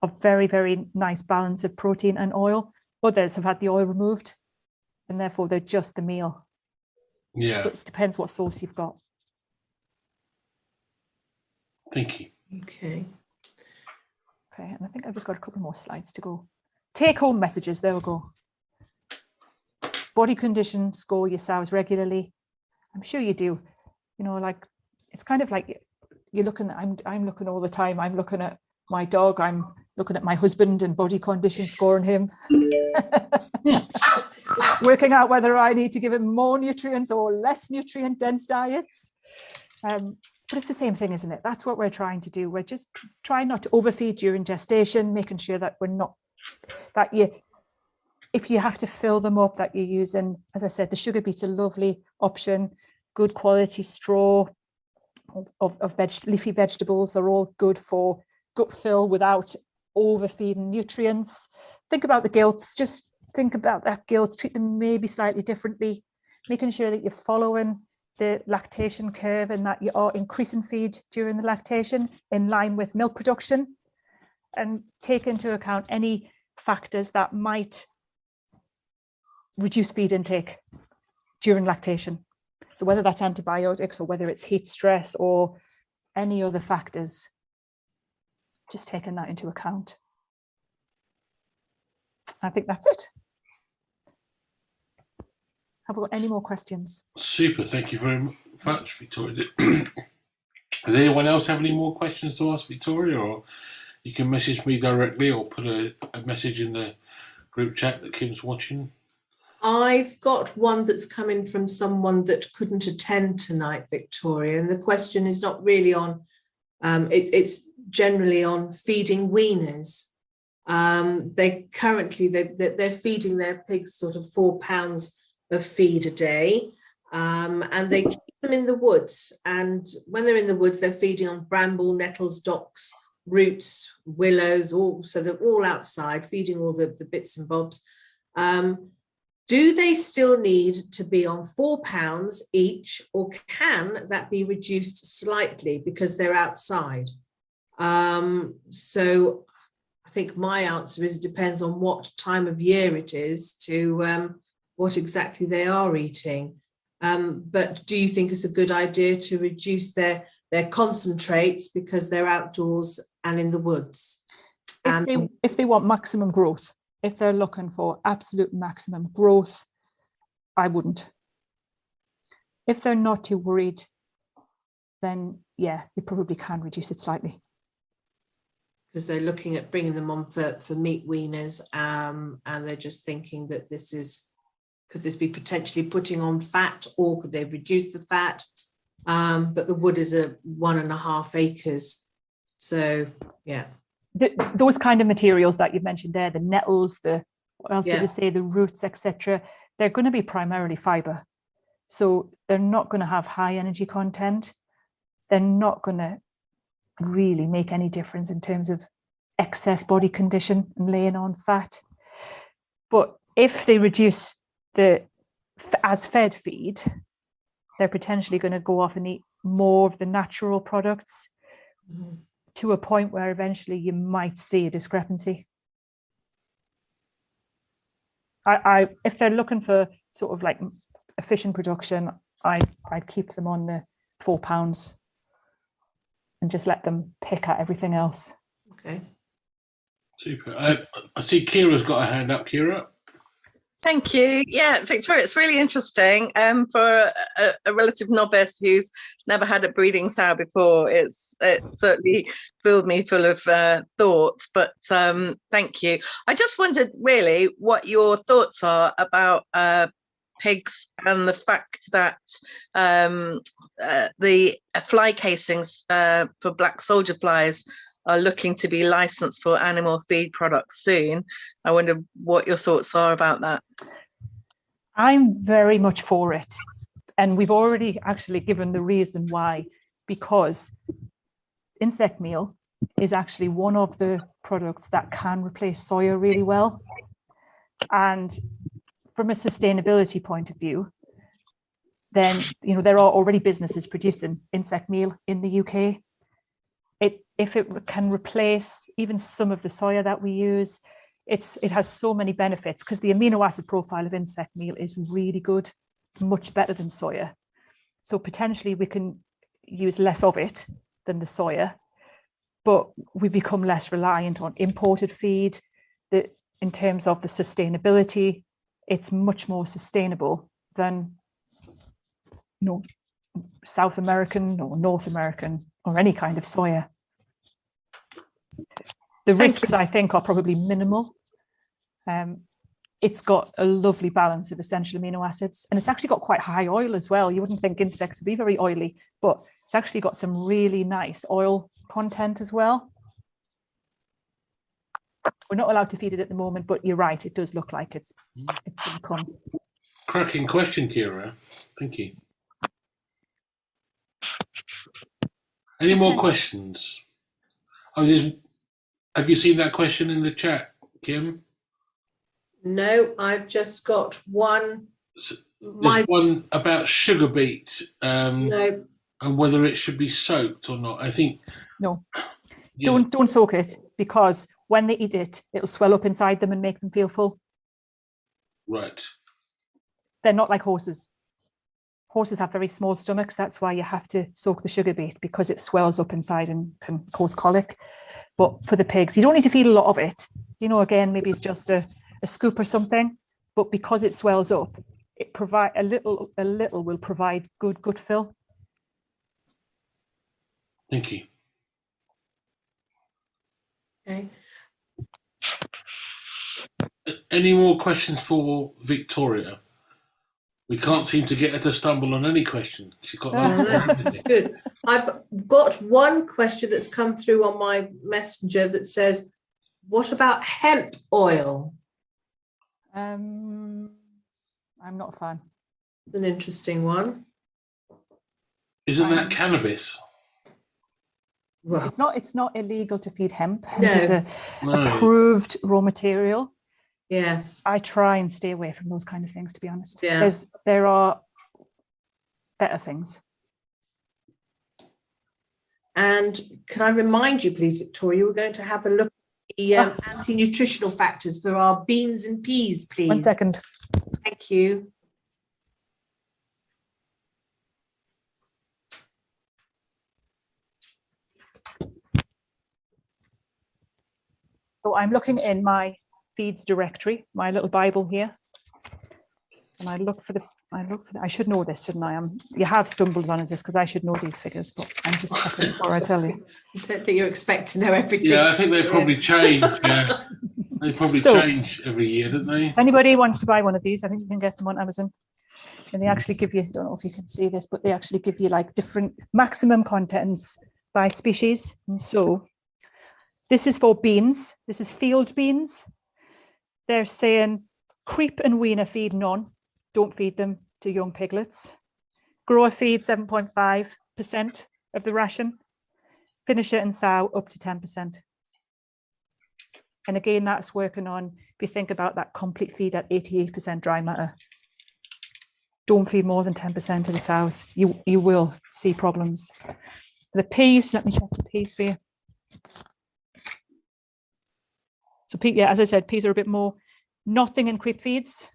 are very, very nice balance of protein and oil. Others have had the oil removed, and therefore they're just the meal. yeah. So it depends what sauce you've got. Thank you. Okay. Okay, and I think I've just got a couple more slides to go. Take home messages, there we go. Body condition, score your sows regularly. I'm sure you do. You know, like, it's kind of like you're looking, I'm looking all the time. I'm looking at my dog, I'm looking at my husband and body condition, scoring him. Working out whether I need to give him more nutrients or less nutrient dense diets. But it's the same thing, isn't it? That's what we're trying to do. We're just trying not to overfeed during gestation, making sure that we're not, that you, if you have to fill them up, that you're using, as I said, the sugar beet's a lovely option, good quality straw of leafy vegetables. They're all good for gut fill without overfeeding nutrients. Think about the gilts, just think about that gilts, treat them maybe slightly differently, making sure that you're following the lactation curve and that you are increasing feed during the lactation in line with milk production, and take into account any factors that might reduce feed intake during lactation. So whether that's antibiotics or whether it's heat stress or any other factors, just taking that into account. I think that's it. Have we got any more questions? Super. Thank you very much, Victoria. Does anyone else have any more questions to ask Victoria? Or you can message me directly or put a message in the group chat that Kim's watching. I've got one that's coming from someone that couldn't attend tonight, Victoria, and the question is not really on, it's generally on feeding weaners. They're feeding their pigs sort of 4 pounds of feed a day, and they keep them in the woods, and when they're in the woods they're feeding on bramble, nettles, docks, roots, willows, so they're all outside feeding all the bits and bobs. Do they still need to be on 4 pounds each, or can that be reduced slightly because they're outside? So I think my answer is it depends on what time of year it is to what exactly they are eating. But do you think it's a good idea to reduce their concentrates because they're outdoors and in the woods? If they want maximum growth, if they're looking for absolute maximum growth, I wouldn't. If they're not too worried, then yeah, they probably can reduce it slightly. Because they're looking at bringing them on for meat weaners, and they're just thinking that could this be potentially putting on fat, or could they reduce the fat? But the wood is 1.5 acres. So, yeah. Those kind of materials that you've mentioned there, the nettles, what else did you say, the roots, etc., they're going to be primarily fiber. So they're not going to have high energy content. They're not going to really make any difference in terms of excess body condition and laying on fat. But if they reduce the as fed feed, they're potentially going to go off and eat more of the natural products, to a point where eventually you might see a discrepancy. If they're looking for sort of like efficient production, I'd keep them on the 4 pounds and just let them pick at everything else. Okay. Super. I see Kira's got a hand up. Kira. Thank you. Yeah, Victoria, it's really interesting. For a relative novice who's never had a breeding sow before, it certainly filled me full of thought. But thank you. I just wondered really what your thoughts are about pigs and the fact that the fly casings for black soldier flies are looking to be licensed for animal feed products soon. I wonder what your thoughts are about that. I'm very much for it. And we've already actually given the reason why, because insect meal is actually one of the products that can replace soya really well. And from a sustainability point of view, then, you know, there are already businesses producing insect meal in the UK. If it can replace even some of the soya that we use, it has so many benefits, because the amino acid profile of insect meal is really good. It's much better than soya. So potentially we can use less of it than the soya, but we become less reliant on imported feed. That in terms of the sustainability, it's much more sustainable than, you know, South American or North American or any kind of soya. The risks, I think, are probably minimal. It's got a lovely balance of essential amino acids, and it's actually got quite high oil as well. You wouldn't think insects would be very oily, but it's actually got some really nice oil content as well. We're not allowed to feed it at the moment, but you're right, it does look like it's going to come. Cracking question, Kira. Thank you. Any more questions? Have you seen that question in the chat, Kim? No, I've just got one. There's one about sugar beet, No. and whether it should be soaked or not. I think no. Don't soak it, because when they eat it, it'll swell up inside them and make them feel full. Right. They're not like horses. Horses have very small stomachs. That's why you have to soak the sugar beet, because it swells up inside and can cause colic. But for the pigs, you don't need to feed a lot of it. You know, again, maybe it's just a scoop or something. But because it swells up, it provide a little will provide good fill. Thank you. Okay. Any more questions for Victoria? We can't seem to get her to stumble on any question. She's got That's good. I've got one question that's come through on my messenger that says, what about hemp oil? I'm not a fan. It's an interesting one. Isn't that cannabis? Well, It's not illegal to feed hemp. Hemp No. is a approved raw material. yes. I try and stay away from those kind of things, to be honest. Yeah. There are better things. And can I remind you, please, Victoria, we're going to have a look at the anti-nutritional factors for our beans and peas, please. 1 second. Thank you. So I'm looking in my feeds directory, my little Bible here, and I look for the. I should know this, shouldn't I? You have stumbled on this, because I should know these figures, but I'm just checking before I tell you. I don't think you expect to know everything. Yeah, I think they probably change. Yeah. They probably change every year, don't they? If anybody wants to buy one of these, I think you can get them on Amazon. And they actually give you, I don't know if you can see this, but they actually give you like different maximum contents by species. And so this is for beans. This is field beans. They're saying creep and weaner feed none. Don't feed them to young piglets. Grower feed 7.5% of the ration. Finisher and sow up to 10%. And again, that's working on, if you think about that complete feed at 88% dry matter. Don't feed more than 10% of the sows. You will see problems. The peas, let me check the peas for you. So, yeah, as I said, peas are a bit more. Nothing in creep feeds.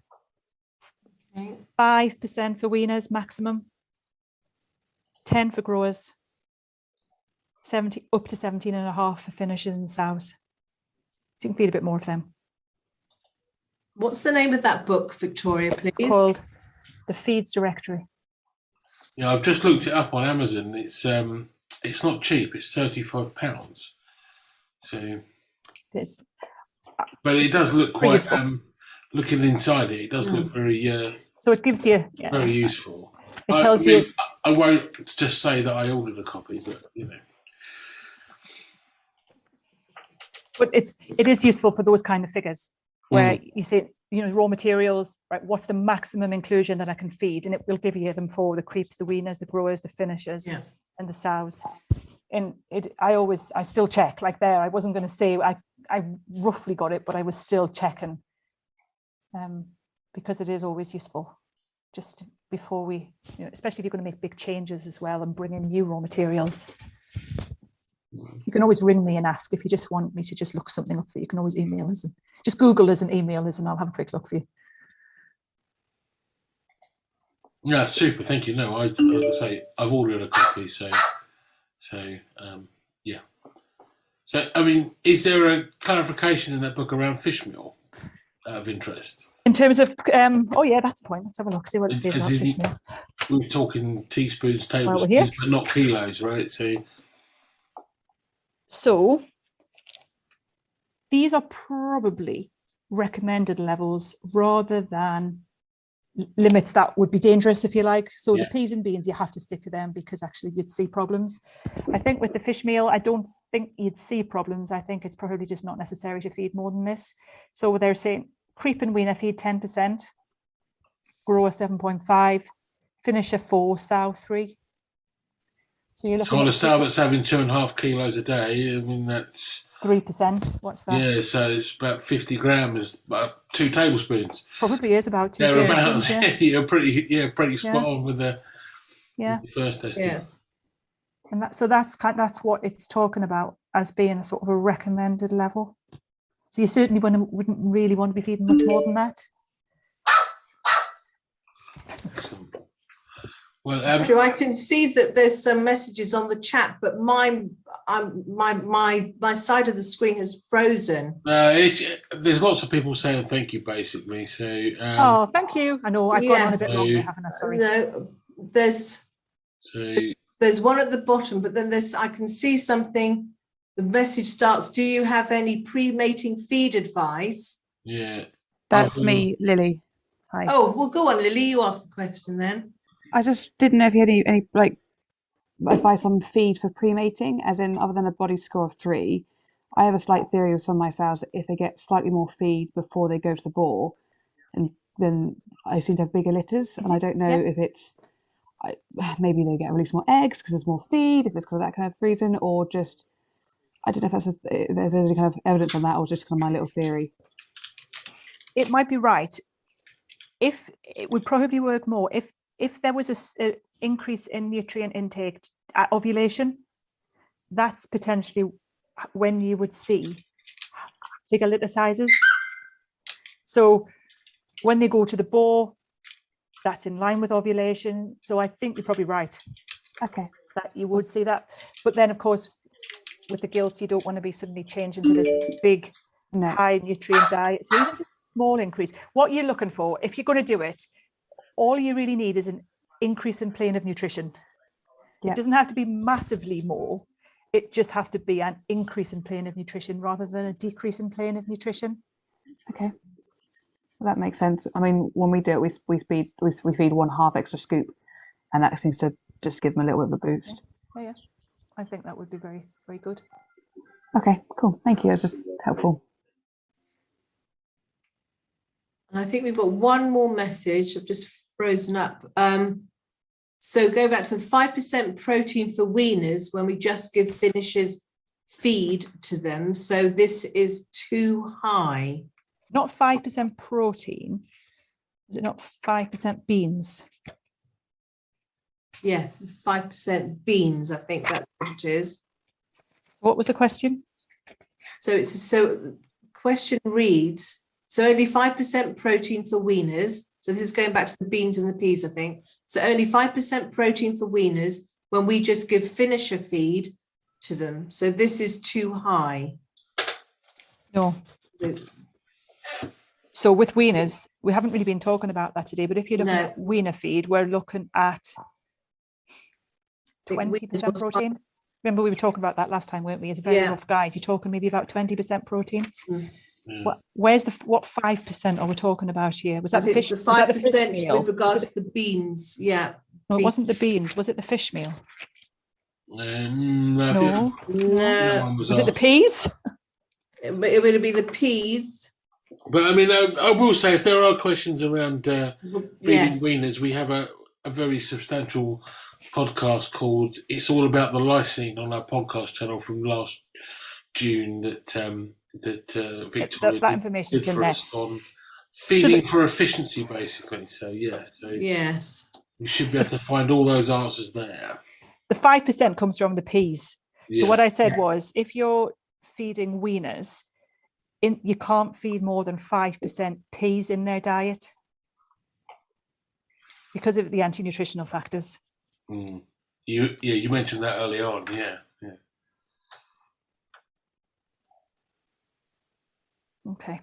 5% for weaners maximum. 10 for growers. 70 up to 17.5 for finishers and sows. So you can feed a bit more of them. What's the name of that book, Victoria, please? It's called The Feeds Directory. Yeah, I've just looked it up on Amazon. It's not cheap. It's £35. So, but it does look quite. Looking inside it, it does look very. So it gives you very useful. It tells you. I won't just say that I ordered a copy, but you know. But it is useful for those kind of figures where you say, you know, raw materials, right? What's the maximum inclusion that I can feed? And it will give you them for the creeps, the weaners, the growers, the finishers, and the sows. And I still check, like there. I wasn't going to say I roughly got it, but I was still checking because it is always useful just before we, especially if you're going to make big changes as well and bring in new raw materials. You can always ring me and ask if you just want me to just look something up for you. You can always email us, and just Google us and email us, and I'll have a quick look for you. Yeah, super. Thank you. No, I'd say I've ordered a copy, so yeah. So, I mean, is there a clarification in that book around fish meal out of interest? In terms of, oh yeah, that's a point. Let's have a look, see what it says about fish meal. We were talking teaspoons, tablespoons, here. but not kilos, right? So these are probably recommended levels rather than limits that would be dangerous, if you like. So the peas and beans, you have to stick to them because actually you'd see problems. I think with the fish meal, I don't think you'd see problems. I think it's probably just not necessary to feed more than this. So they're saying creep and weaner feed 10%, grower 7.5, finisher 4, sow 3. So you're looking at a at sow that's having 2.5 kilos a day. I mean, that's 3%. What's that? Yeah, so it's about 50 grams, about 2 tablespoons. Probably is about 2 tablespoons. Yeah, pretty spot on with the first testing. Yes. And that's what it's talking about as being a sort of a recommended level. So you certainly wouldn't really want to be feeding much more than that. Excellent. Well, I can see that there's some messages on the chat, but my side of the screen has frozen. There's lots of people saying thank you, basically. So thank you. I know I've gone on a bit longer, haven't I? Sorry. No, there's one at the bottom, but then I can see something. The message starts, do you have any pre-mating feed advice? Yeah. That's me, Lily. Hi. Oh, well, go on, Lily. You ask the question then. I just didn't know if you had any like advice on feed for pre-mating, as in other than a body score of 3. I have a slight theory with some of my sows that if they get slightly more feed before they go to the boar, and then I seem to have bigger litters, and I don't know if it's maybe they get release more eggs because there's more feed, if it's because of that kind of reason, or just I don't know if there's any kind of evidence on that, or just kind of my little theory. It might be right. If it would probably work more if there was an increase in nutrient intake at ovulation, that's potentially when you would see bigger litter sizes. So when they go to the boar, that's in line with ovulation. So I think you're probably right. Okay. That you would see that. But then, of course, with the gilt, you don't want to be suddenly changing to this big, high nutrient diet. So even just a small increase. What you're looking for, if you're going to do it, all you really need is an increase in plane of nutrition. It doesn't have to be massively more. It just has to be an increase in plane of nutrition rather than a decrease in plane of nutrition. Okay, well, that makes sense. I mean, when we do it, we feed 1/2 extra scoop, and that seems to just give them a little bit of a boost. Yeah. I think that would be very, very good. Okay, cool. Thank you. It's just helpful. And I think we've got one more message. I've just frozen up. So go back to 5% protein for weaners when we just give finishers feed to them. So this is too high. Not 5% protein. Is it not 5% beans? Yes, it's 5% beans. I think that's what it is. What was the question? So question reads, so only 5% protein for weaners. So this is going back to the beans and the peas, I think. So only 5% protein for weaners when we just give finisher feed to them. So this is too high. No. So with weaners, we haven't really been talking about that today, but if you're looking at weaner feed, we're looking at 20% protein. Remember we were talking about that last time, weren't we? It's a very rough guide. You're talking maybe about 20% protein. What 5% are we talking about here? Was that the fish? The 5% with regards to the beans? Yeah. No, it wasn't the beans. Was it the fish meal? No. Was it the peas? It would be the peas. But I mean, I will say, if there are questions around feeding weaners, we have a very substantial podcast called "It's All About the Lysine" on our podcast channel from last June that Victoria that information's in there. On Feeding for efficiency, basically. So yeah, so Yes. you should be able to find all those answers there. The 5% comes from the peas. Yeah. So what I said was, if you're feeding weaners, you can't feed more than 5% peas in their diet because of the anti-nutritional factors. You mentioned that early on. Yeah. Okay.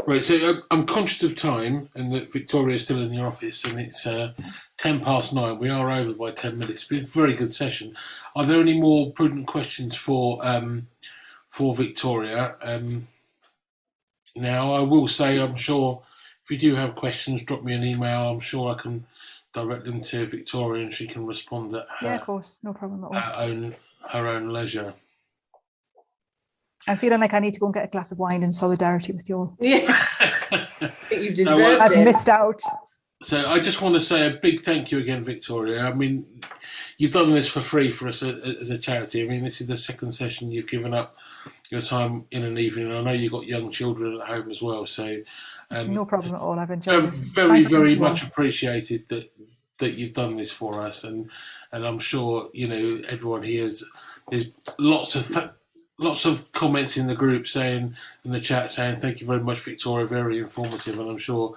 Right, so I'm conscious of time and that Victoria is still in the office and it's 9:10. We are over by 10 minutes. It's been a very good session. Are there any more prudent questions for Victoria? Now, I will say, I'm sure if you do have questions, drop me an email. I'm sure I can direct them to Victoria and she can respond at Yeah, of course. No problem at all. her own leisure. I'm feeling like I need to go and get a glass of wine in solidarity with you all. Yes. You deserved I've it. missed out. So I just want to say a big thank you again, Victoria. I mean, you've done this for free for us as a charity. I mean, this is the second session you've given up your time in an evening. I know you've got young children at home as well. So No problem at all. I've enjoyed it. Very much appreciated that you've done this for us. And I'm sure, everyone here there's lots of comments in the group in the chat saying, thank you very much, Victoria, very informative. And I'm sure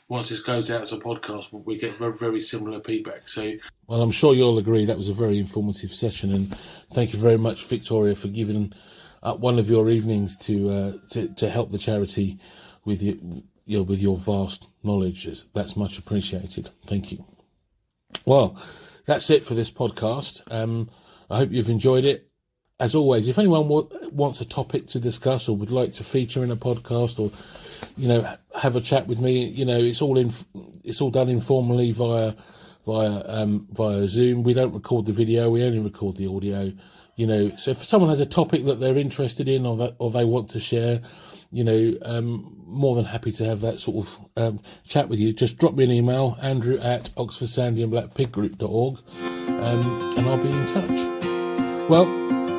once this goes out as a podcast, we get very, very similar feedback. So, well, I'm sure you'll agree that was a very informative session. And thank you very much, Victoria, for giving up one of your evenings to help the charity with your vast knowledge. That's much appreciated. Thank you. Well, that's it for this podcast. I hope you've enjoyed it. As always, if anyone wants a topic to discuss or would like to feature in a podcast or, have a chat with me, it's all done informally via Zoom. We don't record the video; we only record the audio. So if someone has a topic that they're interested in or they want to share, more than happy to have that sort of chat with you. Just drop me an email, andrew@oxfordsandyandblackpiggroup.org, and I'll be in touch. Well,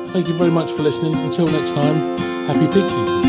thank you very much for listening. Until next time, happy pig keeping.